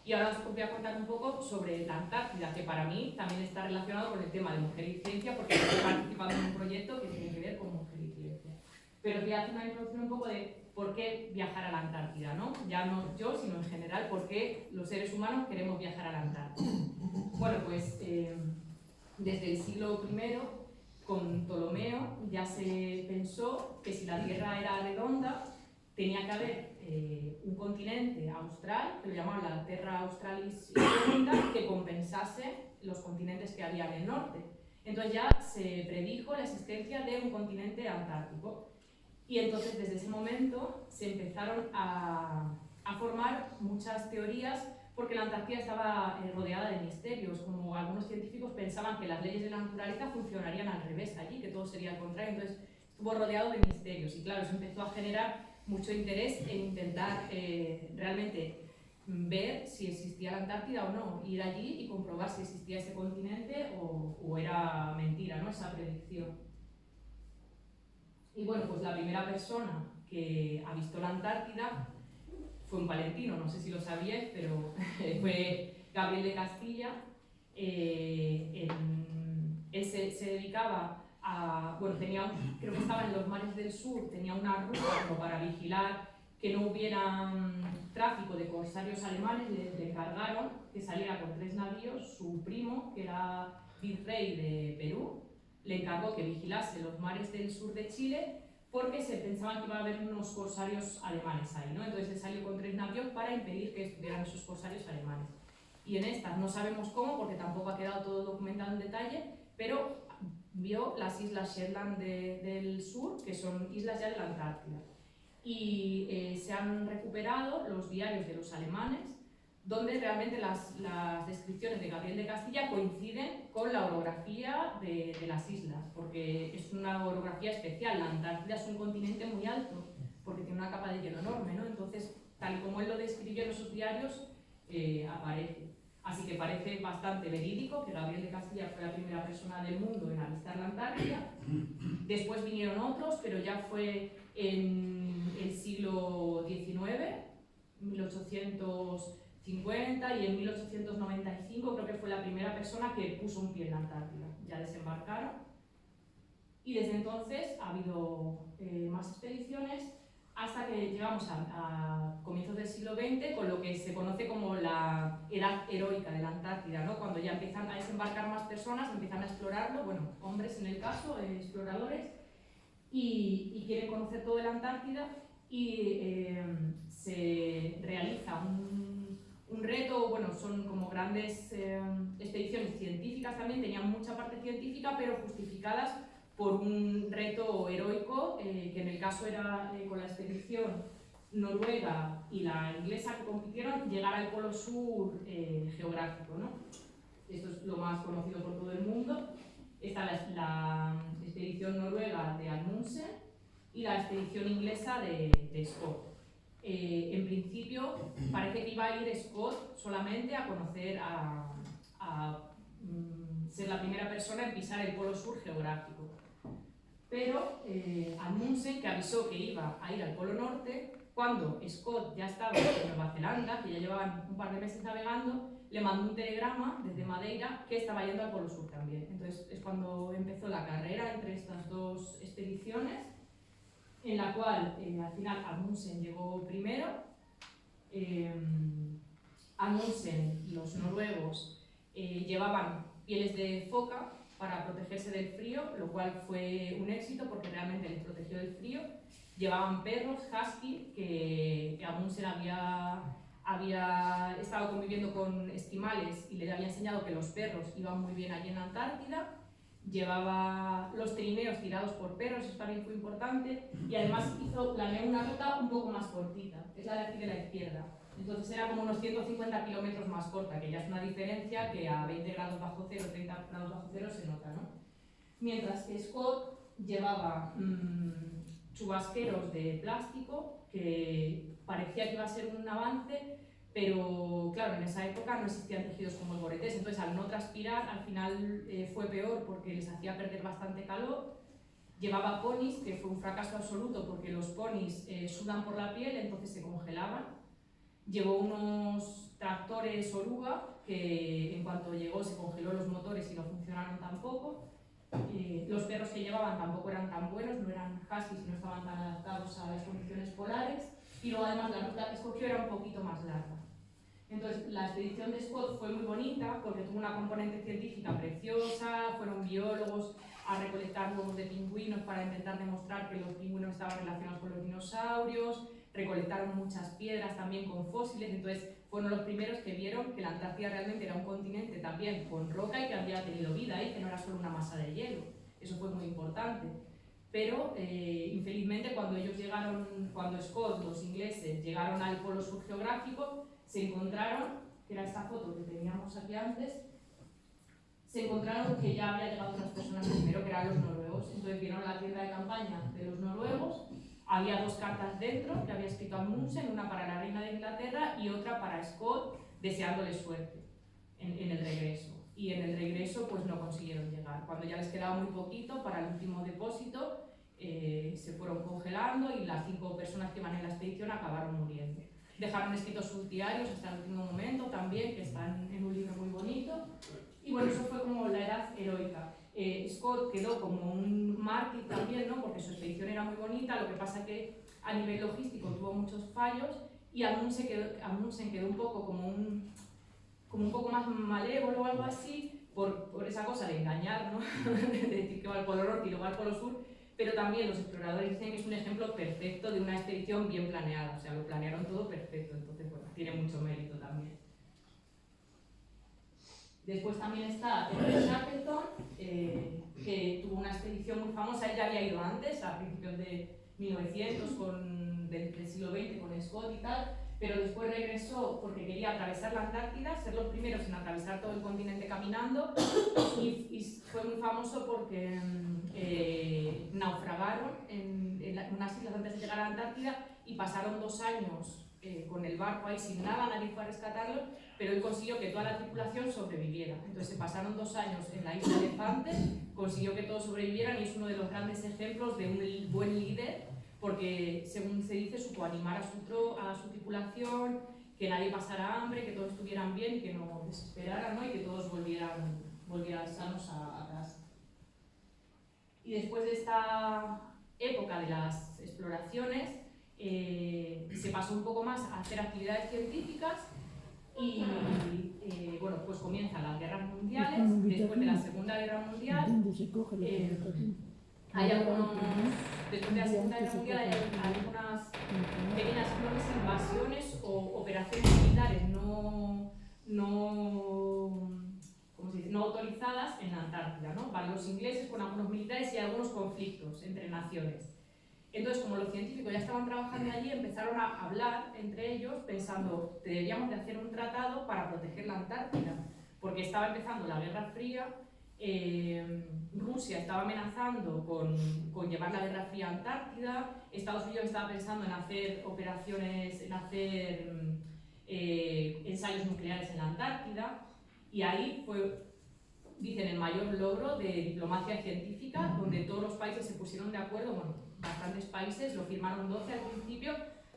y ahora os voy a contar un poco sobre la Antártida, que para mí también está relacionado con el tema de mujer y ciencia porque estoy participando en un proyecto que tiene que ver con mujer y ciencia. Pero voy a hacer una introducción un poco de por qué viajar a la Antártida, ¿no? Ya no yo, sino en general, por qué los seres humanos queremos viajar a la Antártida. Bueno, pues desde el siglo I, con Ptolomeo, ya se pensó que si la Tierra era redonda, tenía que haber un continente austral, que lo llamaban la Terra Australis Incógnita, que compensase los continentes que había en el norte. Entonces ya se predijo la existencia de un continente antártico. Y entonces desde ese momento se empezaron a formar muchas teorías porque la Antártida estaba rodeada de misterios, como algunos científicos pensaban que las leyes de la naturaleza funcionarían al revés allí, que todo sería al contrario, entonces estuvo rodeado de misterios y claro, eso empezó a generar mucho interés en intentar realmente ver si existía la Antártida o no, ir allí y comprobar si existía ese continente o era mentira, ¿no?, esa predicción. Y bueno, pues la primera persona que avistó la Antártida fue un palentino, no sé si lo sabíais, pero fue Gabriel de Castilla. Él se dedicaba a, bueno, creo que estaba en los mares del sur, tenía una ruta como para vigilar que no hubiera tráfico de corsarios alemanes. Le encargaron que saliera con 3 navíos. Su primo, que era virrey de Perú, le encargó que vigilase los mares del sur de Chile, porque se pensaban que iba a haber unos corsarios alemanes ahí, ¿no? Entonces él salió con 3 navíos para impedir que estuvieran esos corsarios alemanes. Y en estas no sabemos cómo, porque tampoco ha quedado todo documentado en detalle, pero vio las islas Shetland del sur, que son islas ya de la Antártida. Y se han recuperado los diarios de los alemanes, donde realmente las descripciones de Gabriel de Castilla coinciden con la orografía de las islas, porque es una orografía especial. La Antártida es un continente muy alto, porque tiene una capa de hielo enorme, ¿no? Entonces, tal y como él lo describió en esos diarios, aparece. Así que parece bastante verídico que Gabriel de Castilla fue la primera persona del mundo en avistar la Antártida. Después vinieron otros, pero ya fue en el siglo XIX, 1850, y en 1895 creo que fue la primera persona que puso un pie en la Antártida. Ya desembarcaron. Y desde entonces ha habido más expediciones, hasta que llegamos a comienzos del siglo XX, con lo que se conoce como la edad heroica de la Antártida, ¿no? Cuando ya empiezan a desembarcar más personas, empiezan a explorarlo, bueno, hombres en el caso, exploradores, y quieren conocer toda la Antártida, y se realiza un reto. Bueno, son como grandes expediciones científicas también, tenían mucha parte científica, pero justificadas por un reto heroico, que en el caso era con la expedición noruega y la inglesa que compitieron, llegar al polo sur geográfico, ¿no? Esto es lo más conocido por todo el mundo. Está la expedición noruega de Amundsen y la expedición inglesa de Scott. En principio parece que iba a ir Scott solamente a conocer, a ser la primera persona en pisar el polo sur geográfico. Pero Amundsen, que avisó que iba a ir al Polo Norte, cuando Scott ya estaba en Nueva Zelanda, que ya llevaban un par de meses navegando, le mandó un telegrama desde Madeira que estaba yendo al Polo Sur también. Entonces es cuando empezó la carrera entre estas dos expediciones, en la cual al final Amundsen llegó primero. Amundsen y los noruegos llevaban pieles de foca para protegerse del frío, lo cual fue un éxito porque realmente les protegió del frío. Llevaban perros husky, que Amundsen había estado conviviendo con esquimales y les había enseñado que los perros iban muy bien allí en la Antártida. Llevaba los trineos tirados por perros, eso también fue importante, y además planeó una ruta un poco más cortita, es la de aquí de la izquierda. Entonces era como unos 150 kilómetros más corta, que ya es una diferencia que a 20 grados bajo cero, 30 grados bajo cero se nota, ¿no? Mientras que Scott llevaba chubasqueros de plástico, que parecía que iba a ser un avance, pero claro, en esa época no existían tejidos como el Gore-Tex, entonces al no transpirar al final fue peor porque les hacía perder bastante calor. Llevaba ponis, que fue un fracaso absoluto porque los ponis sudan por la piel, entonces se congelaban. Llevó unos tractores oruga, que en cuanto llegó se congeló los motores y no funcionaron tampoco. Los perros que llevaban tampoco eran tan buenos, no eran huskies y no estaban tan adaptados a las condiciones polares. Y luego además la ruta que escogió era un poquito más larga. Entonces la expedición de Scott fue muy bonita porque tuvo una componente científica preciosa, fueron biólogos a recolectar huevos de pingüinos para intentar demostrar que los pingüinos estaban relacionados con los dinosaurios, recolectaron muchas piedras también con fósiles, entonces fueron los primeros que vieron que la Antártida realmente era un continente también con roca y que había tenido vida ahí, que no era solo una masa de hielo. Eso fue muy importante. Pero infelizmente cuando Scott, los ingleses, llegaron al polo sur geográfico, se encontraron, que era esta foto que teníamos aquí antes, se encontraron que ya había llegado otras personas primero, que eran los noruegos. Entonces vieron la tienda de campaña de los noruegos, había 2 cartas dentro que había escrito Amundsen, una para la reina de Inglaterra y otra para Scott, deseándole suerte en el regreso. Y en el regreso pues no consiguieron llegar. Cuando ya les quedaba muy poquito para el último depósito, se fueron congelando y las 5 personas que iban en la expedición acabaron muriendo. dejaron escritos sus diarios hasta el último momento también, que están en un libro muy bonito. Y bueno, eso fue como la edad heroica. Scott quedó como un mártir también, ¿no? Porque su expedición era muy bonita, lo que pasa que a nivel logístico tuvo muchos fallos y Amundsen quedó un poco como un poco más malévolo o algo así, por esa cosa de engañar, ¿no? De decir que va al Polo Norte y luego al Polo Sur, pero también los exploradores dicen que es un ejemplo perfecto de una expedición bien planeada, o sea, lo planearon todo perfecto, entonces bueno, tiene mucho mérito también. Después también está Edward Shackleton, que tuvo una expedición muy famosa, él ya había ido antes, a principios de 1900, del siglo XX, con Scott y tal, pero después regresó porque quería atravesar la Antártida, ser los primeros en atravesar todo el continente caminando, y fue muy famoso porque naufragaron en unas islas antes de llegar a la Antártida y pasaron 2 años con el barco ahí sin nada, nadie fue a rescatarlo, pero él consiguió que toda la tripulación sobreviviera. Entonces se pasaron 2 años en la isla Elefante, consiguió que todos sobrevivieran y es uno de los grandes ejemplos de un buen líder, porque según se dice supo animar a su tripulación, que nadie pasara hambre, que todos estuvieran bien y que no desesperaran, ¿no? Y que todos volvieran sanos a casa. Y después de esta época de las exploraciones, se pasó un poco más a hacer actividades científicas y bueno, pues comienzan las guerras mundiales. Después de la Segunda Guerra Mundial, después de la Segunda Guerra Mundial hay algunas pequeñas invasiones o operaciones militares no autorizadas en la Antártida, ¿no? Van los ingleses con algunos militares y hay algunos conflictos entre naciones. Entonces, como los científicos ya estaban trabajando allí, empezaron a hablar entre ellos pensando, deberíamos de hacer un tratado para proteger la Antártida, porque estaba empezando la Guerra Fría, Rusia estaba amenazando con llevar la Guerra Fría a Antártida, Estados Unidos estaba pensando en hacer operaciones, ensayos nucleares en la Antártida, y ahí fue, dicen, el mayor logro de diplomacia científica, donde todos los países se pusieron de acuerdo, bueno, bastantes países, lo firmaron 12 al principio,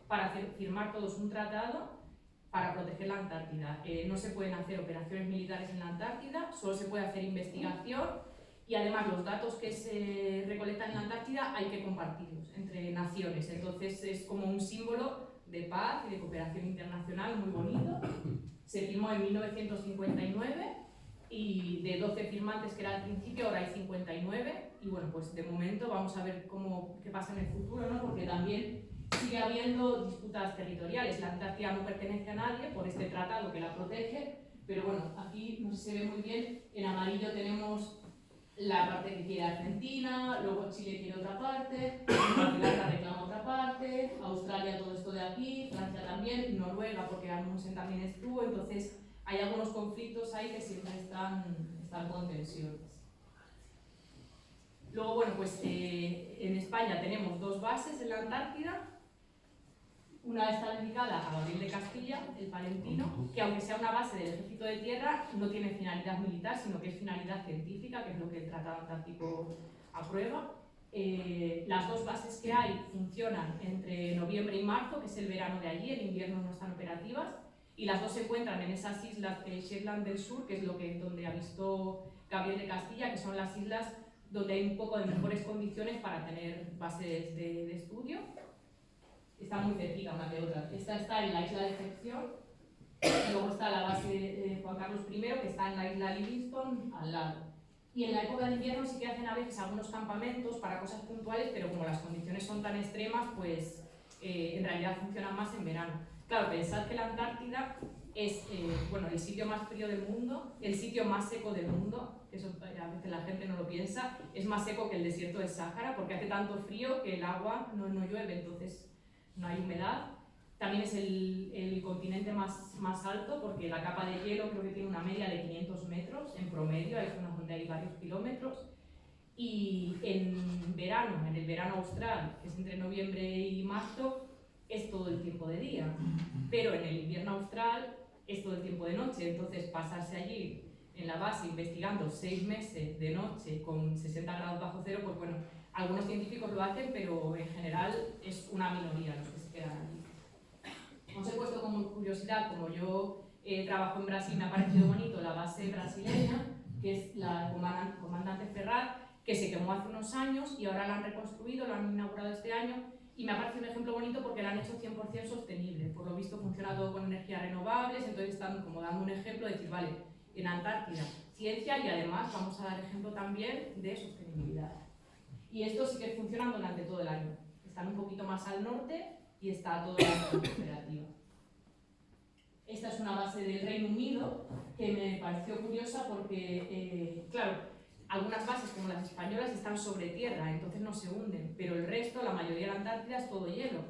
para firmar todos un tratado para proteger la Antártida. No se pueden hacer operaciones militares en la Antártida, solo se puede hacer investigación y además los datos que se recolectan en la Antártida hay que compartirlos entre naciones. Entonces es como un símbolo de paz y de cooperación internacional muy bonito. Se firmó en 1959 y de 12 firmantes que era al principio, ahora hay 59 y bueno, pues de momento vamos a ver qué pasa en el futuro, ¿no? Porque también sigue habiendo disputas territoriales. La Antártida no pertenece a nadie por este tratado que la protege, pero bueno, aquí no sé si se ve muy bien, en amarillo tenemos la parte que quiere Argentina, luego Chile quiere otra parte, Nueva Zelanda reclama otra parte, Australia todo esto de aquí, Francia también, Noruega porque Amundsen también estuvo, entonces hay algunos conflictos ahí que siempre están con tensiones. Luego, bueno, pues en España tenemos 2 bases en la Antártida. Una está dedicada a Gabriel de Castilla, el palentino, que aunque sea una base del ejército de tierra, no tiene finalidad militar, sino que es finalidad científica, que es lo que el Tratado Antártico aprueba. Las 2 bases que hay funcionan entre noviembre y marzo, que es el verano de allí, en invierno no están operativas, y las 2 se encuentran en esas islas de Shetland del Sur, que es donde avistó Gabriel de Castilla, que son las islas donde hay un poco de mejores condiciones para tener bases de estudio. Están muy cerquita una de otra. Esta está en la isla de Decepción, y luego está la base de Juan Carlos I, que está en la isla Livingston, al lado. Y en la época de invierno sí que hacen a veces algunos campamentos para cosas puntuales, pero como las condiciones son tan extremas, pues en realidad funcionan más en verano. Claro, pensad que la Antártida es bueno, el sitio más frío del mundo, el sitio más seco del mundo, eso a veces la gente no lo piensa, es más seco que el desierto del Sáhara, porque hace tanto frío que el agua no llueve, entonces no hay humedad. También es el continente más alto, porque la capa de hielo creo que tiene una media de 500 metros en promedio, hay zonas donde hay varios kilómetros. Y en el verano austral, que es entre noviembre y marzo, es todo el tiempo de día, pero en el invierno austral es todo el tiempo de noche, entonces pasarse allí en la base investigando 6 meses de noche con 60 grados bajo cero, pues bueno, algunos científicos lo hacen, pero en general es una minoría los que se quedan allí. Os he puesto como curiosidad, como yo trabajo en Brasil, me ha parecido bonito la base brasileña, que es la Comandante Ferrat, que se quemó hace unos años y ahora la han reconstruido, la han inaugurado este año, y me ha parecido un ejemplo bonito porque la han hecho 100% sostenible. Por lo visto funciona todo con energías renovables, entonces están como dando un ejemplo de decir, vale, en Antártida, ciencia, y además vamos a dar ejemplo también de sostenibilidad. Y esto sí que funciona durante todo el año. Están un poquito más al norte y está todo el año operativa. Esta es una base del Reino Unido que me pareció curiosa porque, claro, algunas bases como las españolas están sobre tierra, entonces no se hunden, pero el resto, la mayoría de la Antártida es todo hielo.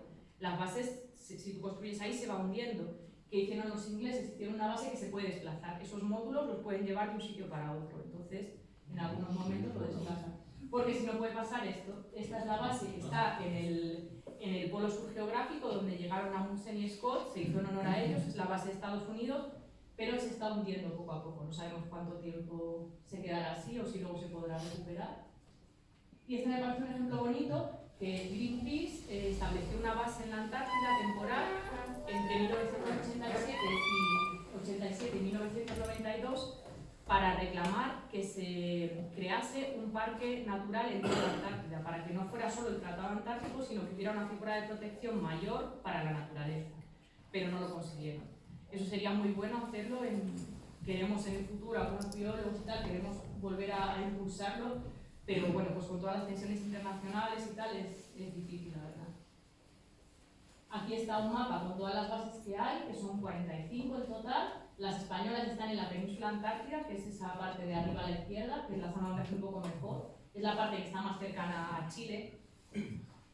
Las bases, si tú construyes ahí, se va hundiendo. ¿Qué hicieron los ingleses? Hicieron una base que se puede desplazar. Esos módulos los pueden llevar de un sitio para otro, entonces en algunos momentos lo desplazan. Porque si no puede pasar esto, esta es la base que está en el polo sur geográfico donde llegaron Amundsen y Scott, se hizo en honor a ellos, es la base de Estados Unidos, pero se está hundiendo poco a poco, no sabemos cuánto tiempo se quedará así o si luego se podrá recuperar. Y este me parece un ejemplo bonito, que Greenpeace estableció una base en la Antártida temporal entre 1987 y 1992 para reclamar que se crease un parque natural en toda la Antártida, para que no fuera solo el Tratado Antártico, sino que hubiera una figura de protección mayor para la naturaleza, pero no lo consiguieron. Eso sería muy bueno hacerlo, queremos en el futuro, algunos biólogos y tal, queremos volver a impulsarlo, pero bueno, pues con todas las tensiones internacionales y tal es difícil, la verdad. Aquí está un mapa con todas las bases que hay, que son 45 en total. Las españolas están en la península Antártida, que es esa parte de arriba a la izquierda, que es la zona donde hace un poco mejor. Es la parte que está más cercana a Chile.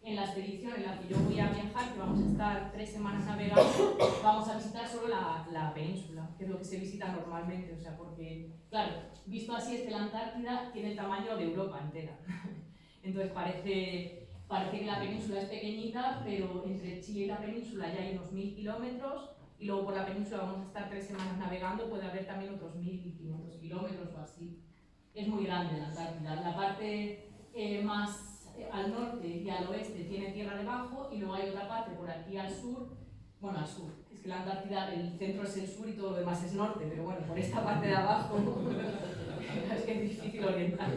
En la expedición en la que yo voy a viajar, que vamos a estar 3 semanas navegando, vamos a visitar solo la península, que es lo que se visita normalmente. O sea, porque, claro, visto así es que la Antártida tiene el tamaño de Europa entera. Entonces parece que la península es pequeñita, pero entre Chile y la península ya hay unos 1000 kilómetros, y luego por la península vamos a estar 3 semanas navegando, puede haber también otros 1500 kilómetros o así. Es muy grande la Antártida. La parte más al norte y al oeste tiene tierra debajo, y luego hay otra parte por aquí al sur, bueno, al sur, es que la Antártida, el centro es el sur y todo lo demás es norte, pero bueno, por esta parte de abajo, es que es difícil orientar,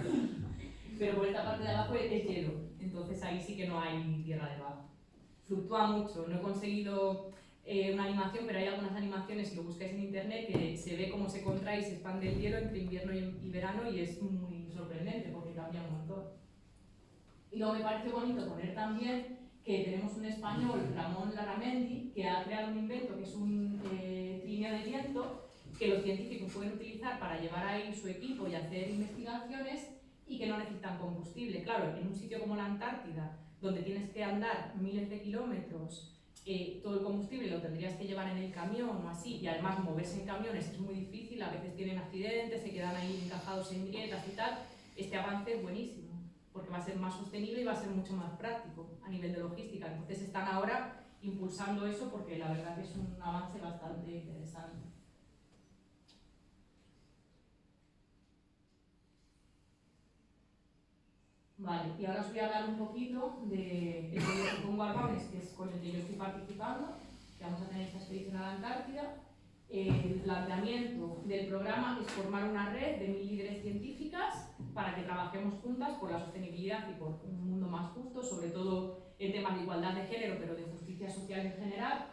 pero por esta parte de abajo es hielo, entonces ahí sí que no hay tierra debajo. Fluctúa mucho, no he conseguido una animación, pero hay algunas animaciones, si lo buscáis en internet, que se ve cómo se contrae y se expande el hielo entre invierno y verano, y es muy sorprendente porque cambia un montón. Y luego me parece bonito poner también que tenemos un español, Ramón Larramendi, que ha creado un invento que es un trineo de viento que los científicos pueden utilizar para llevar ahí su equipo y hacer investigaciones, y que no necesitan combustible. Claro, en un sitio como la Antártida, donde tienes que andar miles de kilómetros, todo el combustible lo tendrías que llevar en el camión o así, y además moverse en camiones es muy difícil, a veces tienen accidentes, se quedan ahí encajados en grietas y tal. Este avance es buenísimo, porque va a ser más sostenible y va a ser mucho más práctico a nivel de logística. Entonces están ahora impulsando eso porque la verdad que es un avance bastante interesante. Vale, y ahora os voy a hablar un poquito del proyecto Congo Albanes, que es con el que yo estoy participando, que vamos a tener esta expedición a la Antártida. El planteamiento del programa es formar una red de 1000 líderes científicas para que trabajemos juntas por la sostenibilidad y por un mundo más justo, sobre todo en temas de igualdad de género, pero de justicia social en general.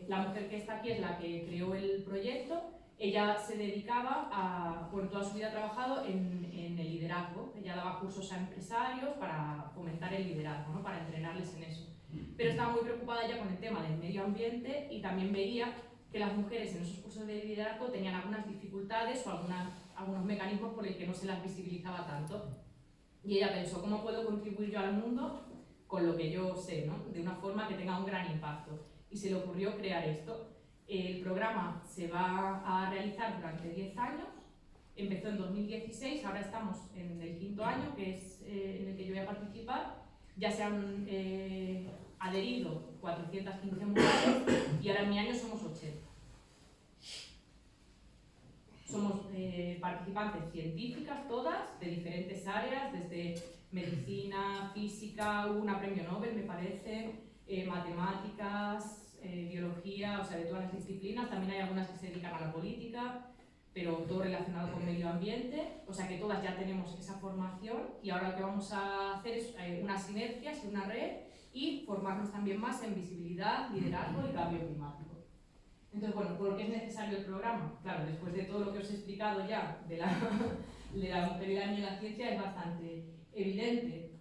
La mujer que está aquí es la que creó el proyecto. Ella se dedicaba bueno, toda su vida ha trabajado en el liderazgo. Ella daba cursos a empresarios para fomentar el liderazgo, ¿no? Para entrenarles en eso. Pero estaba muy preocupada ya con el tema del medio ambiente, y también veía que las mujeres en esos cursos de liderazgo tenían algunas dificultades o algunos mecanismos por el que no se las visibilizaba tanto. Y ella pensó, ¿cómo puedo contribuir yo al mundo con lo que yo sé, ¿no? De una forma que tenga un gran impacto? Y se le ocurrió crear esto. El programa se va a realizar durante 10 años, empezó en 2016, ahora estamos en el 5º año, que es en el que yo voy a participar. Ya se han adherido 415 mujeres y ahora en mi año somos 80. Somos participantes científicas todas, de diferentes áreas, desde medicina, física, una premio Nobel me parece, matemáticas, biología, o sea, de todas las disciplinas, también hay algunas que se dedican a la política, pero todo relacionado con medio ambiente, o sea que todas ya tenemos esa formación y ahora lo que vamos a hacer es unas sinergias y una red y formarnos también más en visibilidad, liderazgo y cambio climático. Entonces, bueno, ¿por qué es necesario el programa? Claro, después de todo lo que os he explicado ya de la mujer y el año de la ciencia es bastante evidente.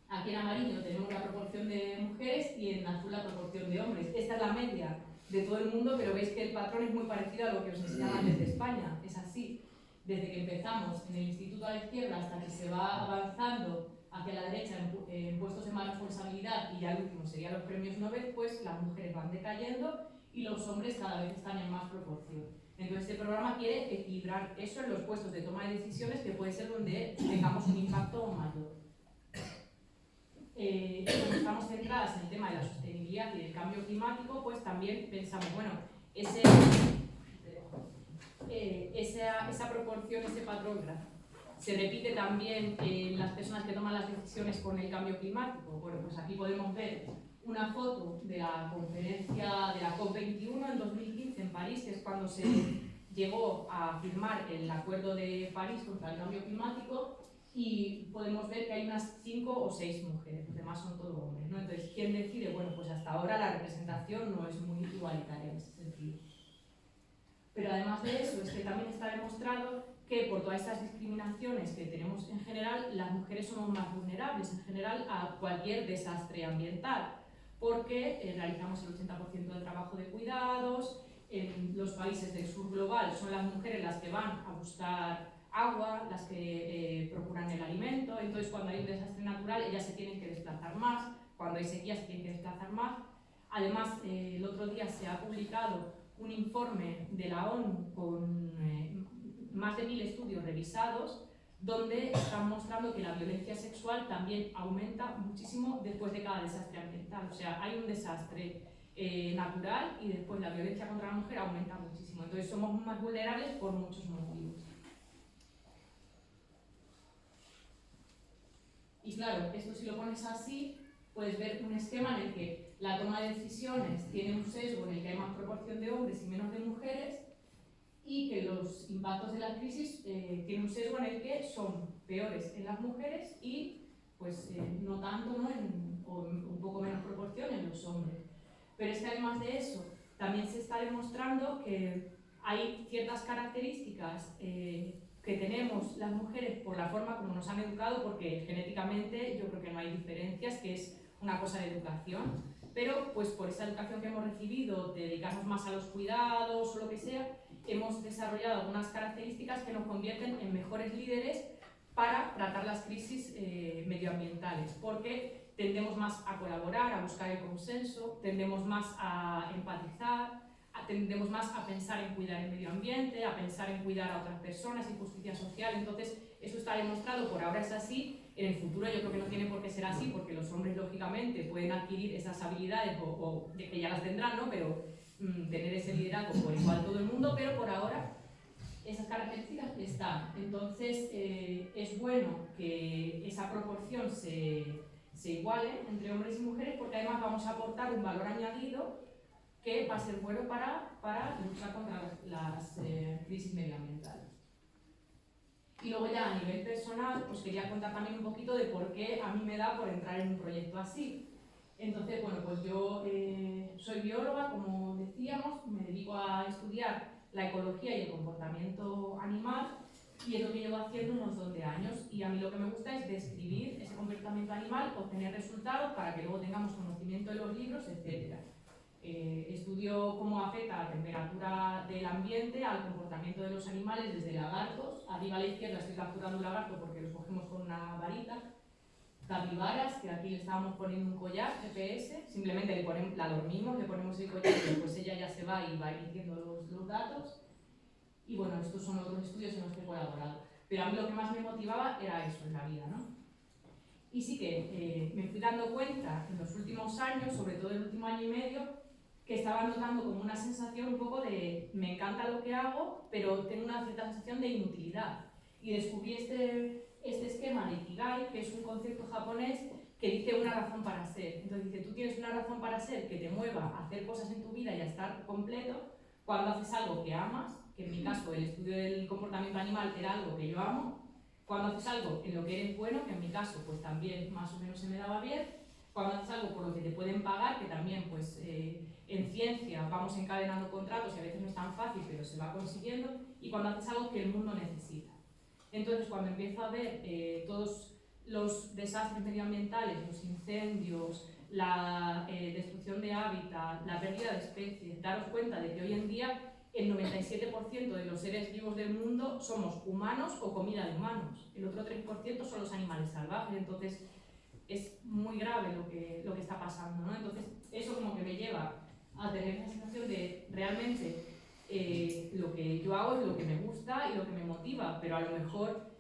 Aquí en amarillo tenemos la proporción de mujeres y en azul la proporción de hombres. Esta es la media de todo el mundo, pero veis que el patrón es muy parecido a lo que os enseñaban desde España. Es así. Desde que empezamos en el instituto a la izquierda hasta que se va avanzando hacia la derecha en puestos de más responsabilidad y ya el último serían los premios Nobel, pues las mujeres van decayendo y los hombres cada vez están en más proporción. Entonces este programa quiere equilibrar eso en los puestos de toma de decisiones que puede ser donde tengamos un impacto mayor. Como estamos centradas en el tema de la sostenibilidad y del cambio climático, pues también pensamos, bueno, esa proporción, ese patrón se repite también en las personas que toman las decisiones con el cambio climático. Bueno, pues aquí podemos ver una foto de la conferencia de la COP21 en 2015 en París, que es cuando se llegó a firmar el Acuerdo de París contra el cambio climático, y podemos ver que hay unas 5 o 6 mujeres, los demás son todos hombres, ¿no? Entonces, ¿quién decide? Bueno, pues hasta ahora la representación no es muy igualitaria en ese sentido. Pero además de eso, es que también está demostrado que por todas estas discriminaciones que tenemos en general, las mujeres somos más vulnerables en general a cualquier desastre ambiental, porque realizamos el 80% del trabajo de cuidados. En los países del sur global son las mujeres las que van a buscar agua, las que procuran el alimento. Entonces, cuando hay un desastre natural, ellas se tienen que desplazar más, cuando hay sequía se tienen que desplazar más. Además, el otro día se ha publicado un informe de la ONU con más de 1000 estudios revisados, donde están mostrando que la violencia sexual también aumenta muchísimo después de cada desastre ambiental. O sea, hay un desastre natural y después la violencia contra la mujer aumenta muchísimo. Entonces somos más vulnerables por muchos motivos. Y claro, esto si lo pones así, puedes ver un esquema en el que la toma de decisiones tiene un sesgo en el que hay más proporción de hombres y menos de mujeres, y que los impactos de la crisis tienen un sesgo en el que son peores en las mujeres y pues no tanto, ¿no? O un poco menos proporción en los hombres. Pero es que además de eso, también se está demostrando que hay ciertas características que tenemos las mujeres por la forma como nos han educado, porque genéticamente yo creo que no hay diferencias, que es una cosa de educación, pero pues por esa educación que hemos recibido, de dedicarnos más a los cuidados o lo que sea, hemos desarrollado algunas características que nos convierten en mejores líderes para tratar las crisis medioambientales, porque tendemos más a colaborar, a buscar el consenso, tendemos más a empatizar, tendemos más a pensar en cuidar el medio ambiente, a pensar en cuidar a otras personas y justicia social. Entonces, eso está demostrado, por ahora es así. En el futuro yo creo que no tiene por qué ser así, porque los hombres, lógicamente, pueden adquirir esas habilidades o de que ya las tendrán, ¿no? Pero tener ese liderazgo por igual todo el mundo, pero por ahora esas características están. Entonces, es bueno que esa proporción se iguale entre hombres y mujeres, porque además vamos a aportar un valor añadido que va a ser bueno para luchar contra las crisis medioambientales. Y luego ya a nivel personal, pues quería contar también un poquito de por qué a mí me da por entrar en un proyecto así. Entonces, bueno, pues yo soy bióloga, como decíamos, me dedico a estudiar la ecología y el comportamiento animal, y es lo que llevo haciendo unos 12 años, y a mí lo que me gusta es describir ese comportamiento animal, obtener resultados para que luego tengamos conocimiento de los libros, etc. Estudio cómo afecta la temperatura del ambiente al comportamiento de los animales, desde lagartos, arriba a la izquierda estoy capturando un lagarto porque los cogemos con una varita, capibaras, que aquí le estábamos poniendo un collar GPS, simplemente la dormimos, le ponemos el collar y después ella ya se va y va emitiendo los datos. Y bueno, estos son otros estudios en los que he colaborado. Pero a mí lo que más me motivaba era eso en la vida, ¿no? Y sí que me fui dando cuenta en los últimos años, sobre todo el último año y medio, que estaba notando como una sensación un poco de me encanta lo que hago, pero tengo una cierta sensación de inutilidad. Y descubrí este esquema de Ikigai, que es un concepto japonés que dice una razón para ser. Entonces dice, tú tienes una razón para ser que te mueva a hacer cosas en tu vida y a estar completo cuando haces algo que amas, que en mi caso el estudio del comportamiento animal era algo que yo amo, cuando haces algo en lo que eres bueno, que en mi caso pues también más o menos se me daba bien, cuando haces algo por lo que te pueden pagar, que también pues en ciencia vamos encadenando contratos y a veces no es tan fácil, pero se va consiguiendo, y cuando haces algo que el mundo necesita. Entonces cuando empiezo a ver todos los desastres medioambientales, los incendios, la destrucción de hábitat, la pérdida de especies, daros cuenta de que hoy en día el 97% de los seres vivos del mundo somos humanos o comida de humanos, el otro 3% son los animales salvajes, entonces es muy grave lo que está pasando, ¿no? Entonces eso como que me lleva a tener esa sensación de realmente lo que yo hago es lo que me gusta y lo que me motiva, pero a lo mejor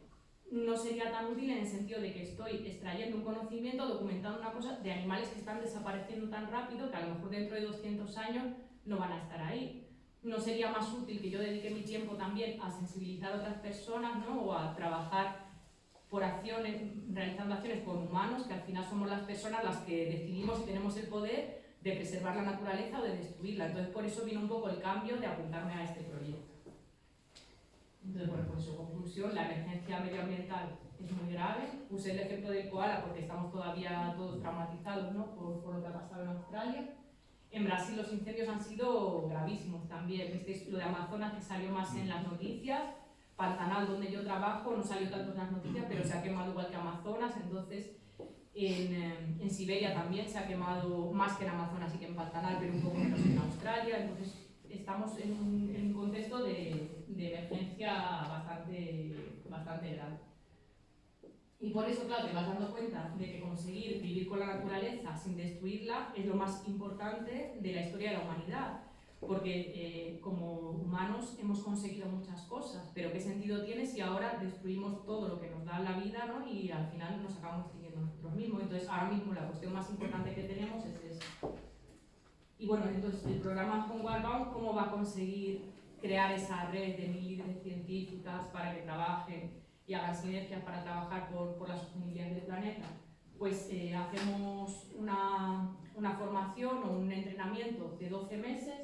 no sería tan útil en el sentido de que estoy extrayendo un conocimiento, documentando una cosa de animales que están desapareciendo tan rápido que a lo mejor dentro de 200 años no van a estar ahí. ¿No sería más útil que yo dedique mi tiempo también a sensibilizar a otras personas, ¿no? O a trabajar por acciones, realizando acciones con humanos, que al final somos las personas las que decidimos y tenemos el poder de preservar la naturaleza o de destruirla? Entonces por eso vino un poco el cambio de apuntarme a este proyecto. Entonces, bueno, pues en conclusión, la emergencia medioambiental es muy grave. Puse el ejemplo del koala porque estamos todavía todos traumatizados, ¿no? por lo que ha pasado en Australia. En Brasil los incendios han sido gravísimos también. Visteis lo de Amazonas, que salió más en las noticias. Pantanal, donde yo trabajo, no salió tanto en las noticias, pero se ha quemado igual que Amazonas. Entonces, en Siberia también se ha quemado más que en Amazonas y que en Pantanal, pero un poco menos que en Australia. Entonces, estamos en un contexto de emergencia bastante grave. Y por eso, claro, te vas dando cuenta de que conseguir vivir con la naturaleza sin destruirla es lo más importante de la historia de la humanidad. Porque como humanos hemos conseguido muchas cosas, pero ¿qué sentido tiene si ahora destruimos todo lo que nos da la vida, ¿no? Y al final nos acabamos extinguiendo nosotros mismos? Entonces, ahora mismo la cuestión más importante que tenemos es eso. Y bueno, entonces el programa Homeward Bound, ¿cómo va a conseguir crear esa red de 1000 líderes científicas para que trabajen y hagan sinergias para trabajar por la sostenibilidad del planeta? Pues hacemos una formación o un entrenamiento de 12 meses.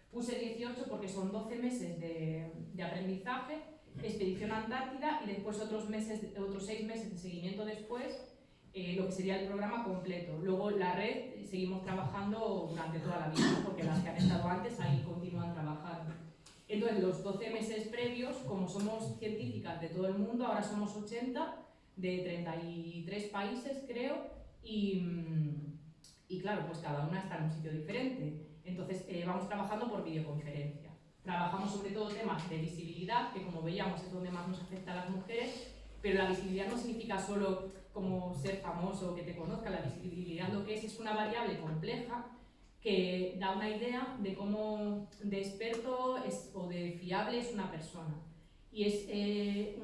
Puse 18 porque son 12 meses de aprendizaje, expedición a Antártida y después otros 6 meses de seguimiento después, lo que sería el programa completo. Luego la red seguimos trabajando durante toda la vida, porque las que han estado antes ahí continúan trabajando. Entonces los 12 meses previos, como somos científicas de todo el mundo, ahora somos 80, de 33 países creo, y claro, pues cada una está en un sitio diferente. Entonces vamos trabajando por videoconferencia. Trabajamos sobre todo temas de visibilidad, que como veíamos es donde más nos afecta a las mujeres, pero la visibilidad no significa solo como ser famoso o que te conozca. La visibilidad lo que es una variable compleja que da una idea de cómo de experto o de fiable es una persona. Y es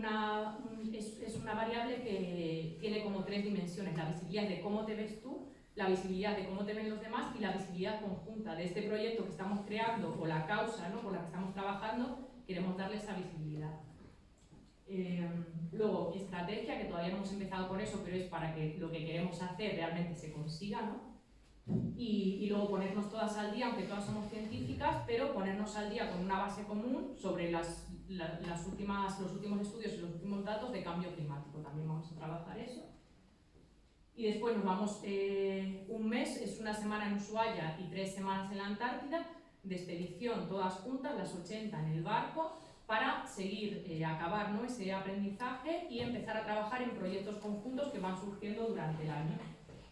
una variable que tiene como 3 dimensiones: la visibilidad de cómo te ves tú, la visibilidad de cómo te ven los demás y la visibilidad conjunta de este proyecto que estamos creando o la causa, ¿no?, por la que estamos trabajando. Queremos darle esa visibilidad. Luego, estrategia, que todavía no hemos empezado con eso, pero es para que lo que queremos hacer realmente se consiga, ¿no? Y luego ponernos todas al día, aunque todas somos científicas, pero ponernos al día con una base común sobre los últimos estudios y los últimos datos de cambio climático. También vamos a trabajar eso. Y después nos vamos un mes, es una semana en Ushuaia y 3 semanas en la Antártida, de expedición todas juntas, las 80 en el barco, para seguir, acabar, ¿no?, ese aprendizaje y empezar a trabajar en proyectos conjuntos que van surgiendo durante el año.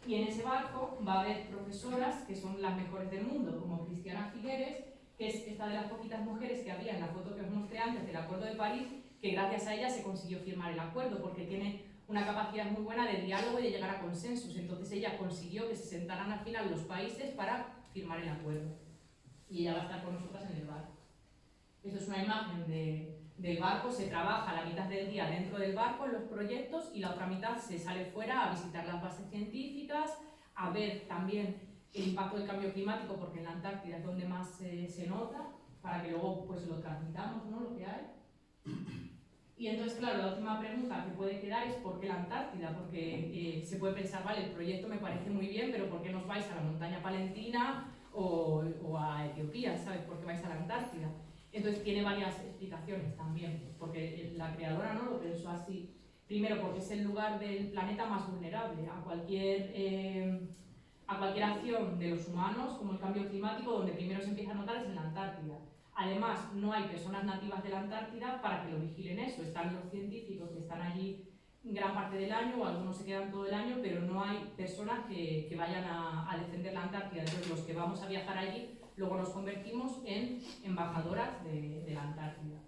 Y en ese barco va a haber profesoras que son las mejores del mundo, como Cristiana Figueres, que es esta de las poquitas mujeres que había en la foto que os mostré antes del Acuerdo de París, que gracias a ella se consiguió firmar el acuerdo, porque tiene una capacidad muy buena de diálogo y de llegar a consensos. Entonces ella consiguió que se sentaran al final los países para firmar el acuerdo. Y ella va a estar con nosotras en el barco. Esto es una imagen del barco. Se trabaja la mitad del día dentro del barco en los proyectos y la otra mitad se sale fuera a visitar las bases científicas, a ver también el impacto del cambio climático, porque en la Antártida es donde más se nota, para que luego pues lo transmitamos, ¿no?, lo que hay. Y entonces, claro, la última pregunta que puede quedar es ¿por qué la Antártida? Porque se puede pensar, vale, el proyecto me parece muy bien, pero ¿por qué nos vais a la montaña palentina o a Etiopía? ¿Sabes? ¿Por qué vais a la Antártida? Entonces tiene varias explicaciones también, porque la creadora no lo pensó así. Primero, porque es el lugar del planeta más vulnerable a cualquier acción de los humanos, como el cambio climático, donde primero se empieza a notar es en la Antártida. Además, no hay personas nativas de la Antártida para que lo vigilen eso. Están los científicos que están allí gran parte del año, o algunos se quedan todo el año, pero no hay personas que vayan a defender la Antártida. Entonces, los que vamos a viajar allí, luego nos convertimos en embajadoras de la Antártida.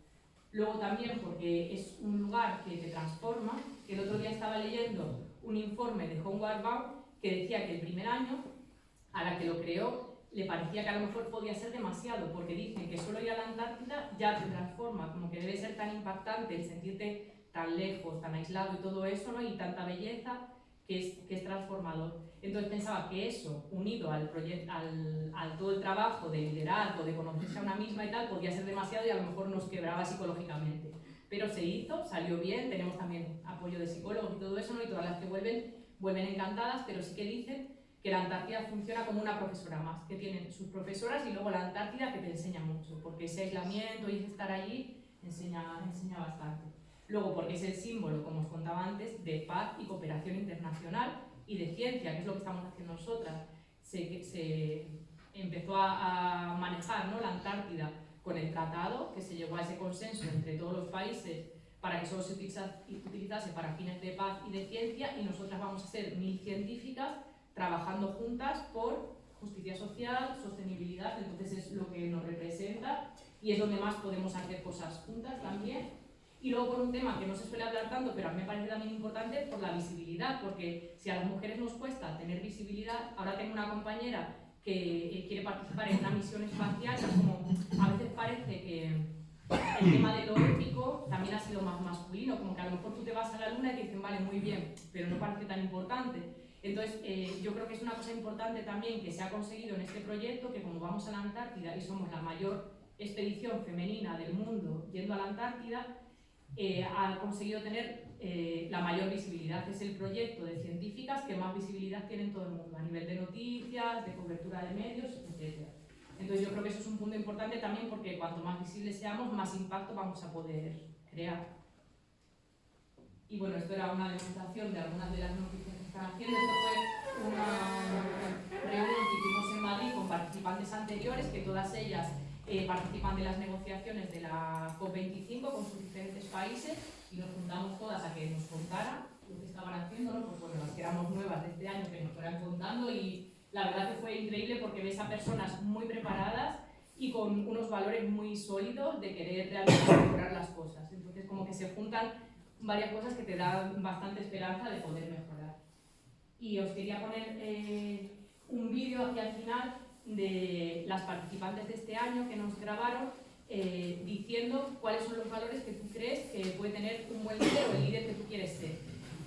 Luego también porque es un lugar que te transforma, que el otro día estaba leyendo un informe de Homeward Bound que decía que el primer año, a la que lo creó, le parecía que a lo mejor podía ser demasiado, porque dicen que solo ir a la Antártida ya te transforma, como que debe ser tan impactante el sentirte tan lejos, tan aislado y todo eso, ¿no? Y tanta belleza, que es transformador. Entonces pensaba que eso, unido al todo el trabajo de liderazgo, de conocerse a una misma y tal, podía ser demasiado y a lo mejor nos quebraba psicológicamente. Pero se hizo, salió bien, tenemos también apoyo de psicólogos y todo eso, ¿no? Y todas las que vuelven encantadas, pero sí que dicen que la Antártida funciona como una profesora más, que tienen sus profesoras y luego la Antártida que te enseña mucho, porque ese aislamiento y ese estar allí enseña bastante. Luego porque es el símbolo, como os contaba antes, de paz y cooperación internacional y de ciencia, que es lo que estamos haciendo nosotras. Se empezó a manejar, ¿no?, la Antártida con el tratado, que se llegó a ese consenso entre todos los países para que solo se utilizase para fines de paz y de ciencia, y nosotras vamos a ser 1000 científicas trabajando juntas por justicia social, sostenibilidad. Entonces es lo que nos representa y es donde más podemos hacer cosas juntas también. Y luego por un tema que no se suele hablar tanto, pero a mí me parece también importante, por la visibilidad, porque si a las mujeres nos cuesta tener visibilidad, ahora tengo una compañera que quiere participar en una misión espacial y como a veces parece que el tema de lo ético también ha sido más masculino, como que a lo mejor tú te vas a la luna y te dicen, vale, muy bien, pero no parece tan importante. Entonces, yo creo que es una cosa importante también que se ha conseguido en este proyecto, que como vamos a la Antártida y somos la mayor expedición femenina del mundo yendo a la Antártida, ha conseguido tener la mayor visibilidad. Es el proyecto de científicas que más visibilidad tiene en todo el mundo, a nivel de noticias, de cobertura de medios, etc. Entonces yo creo que eso es un punto importante también, porque cuanto más visibles seamos, más impacto vamos a poder crear. Y bueno, esto era una demostración de algunas de las noticias que están haciendo. Esto fue una reunión que hicimos en Madrid con participantes anteriores, que todas ellas participan de las negociaciones de la COP25 con sus diferentes países, y nos juntamos todas a que nos contaran lo que estaban haciendo, ¿no? Pues bueno, las que éramos nuevas de este año, que nos fueran contando, y la verdad que fue increíble porque ves a personas muy preparadas y con unos valores muy sólidos de querer realmente mejorar las cosas. Entonces como que se juntan varias cosas que te dan bastante esperanza de poder mejorar. Y os quería poner un vídeo aquí al final de las participantes de este año que nos grabaron diciendo cuáles son los valores que tú crees que puede tener un buen líder o el líder que tú quieres ser,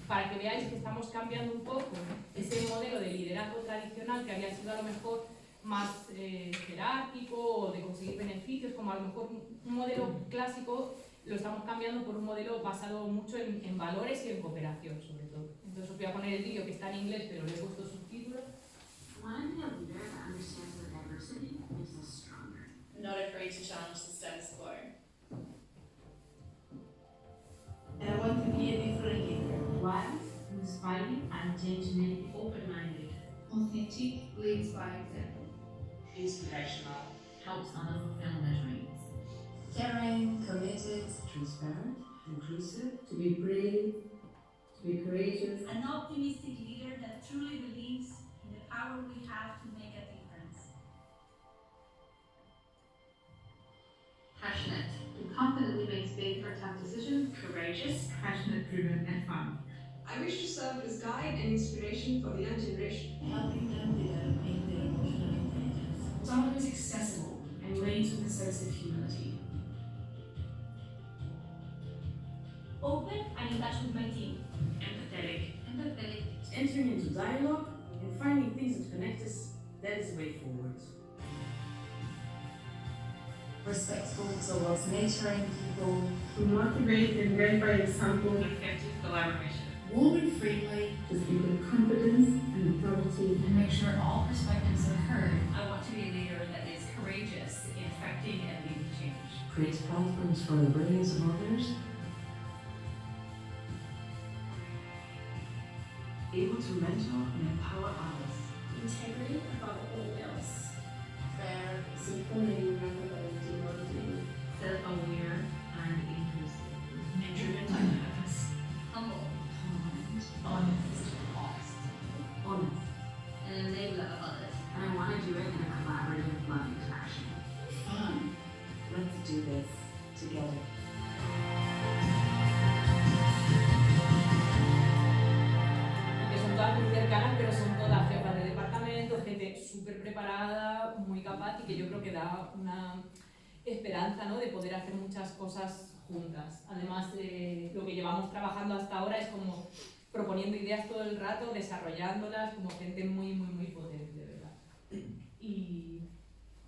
para que veáis que estamos cambiando un poco ese modelo de liderazgo tradicional que había sido a lo mejor más jerárquico o de conseguir beneficios, como a lo mejor un modelo clásico. Lo estamos cambiando por un modelo basado mucho en valores y en cooperación, sobre todo. Entonces os voy a poner el vídeo, que está en inglés, pero le he puesto subtítulos. Not afraid to challenge the status quo. And I want to be a different leader. Wise, inspiring, and change-making. Open-minded. Authentic, Leads by example. Inspirational. helps others fulfill their dreams. Caring, committed. Transparent, inclusive, to be brave, to be courageous. An optimistic leader that truly believes in the power we have to make a difference. Passionate, who confidently make space for tough decisions. Courageous. Passionate, driven, and fun. I wish to serve as guide and inspiration for the young generation. Helping them developing their emotional intelligence. Someone who's accessible and leads with a sense of humility. Open and in touch with my team. Empathetic. Empathetic. Entering into dialogue and finding things that connect us, that is the way forward. respectful towards mentoring people, to motivate and lead by example, effective collaboration, warm and friendly, to speak with confidence and authority, and make sure all perspectives are heard. I want to be a leader that is courageous in affecting and leading change. creates platforms for the brilliance of others, able to mentor and empower others. Integrity above all else. fair, Supporting rather than demanding, self-aware and inclusive, And driven by purpose. Humble, tolerant, honest, honest, and an enabler of others. and I want to do it in a collaborative, loving fashion. fun. let's do this together. Que son todas muy cercanas, pero son todas jefas de departamento, gente súper preparada, muy capaz y que yo creo que da una esperanza, ¿no?, de poder hacer muchas cosas juntas. Además, lo que llevamos trabajando hasta ahora es como proponiendo ideas todo el rato, desarrollándolas, como gente muy, muy, muy potente, de verdad. Y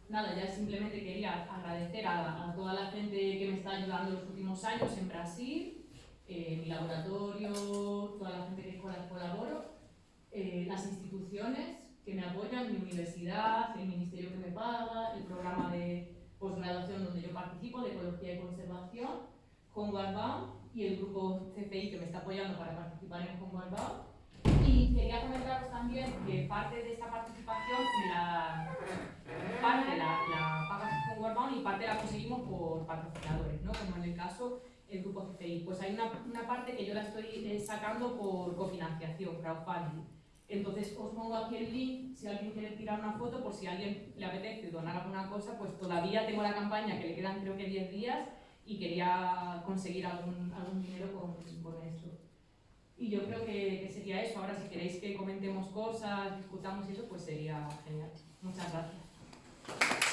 nada, ya simplemente quería agradecer a toda la gente que me está ayudando en los últimos años en Brasil, mi laboratorio, toda la gente que colaboro, las instituciones que me apoyan, mi universidad, el ministerio que me paga, el programa de posgraduación donde yo participo, de Ecología y Conservación, Homeward Bound, y el grupo CFI que me está apoyando para participar en Homeward Bound. Y quería comentaros también que parte de esta participación la paga Homeward Bound y parte la conseguimos por patrocinadores, ¿no?, como en el caso el grupo CFI. Pues hay una parte que yo la estoy sacando por cofinanciación, crowdfunding. Entonces os pongo aquí el link, si alguien quiere tirar una foto, por si a alguien le apetece donar alguna cosa, pues todavía tengo la campaña que le quedan creo que 10 días y quería conseguir algún dinero con esto. Y yo creo que sería eso. Ahora si queréis que comentemos cosas, discutamos y eso, pues sería genial. Muchas gracias.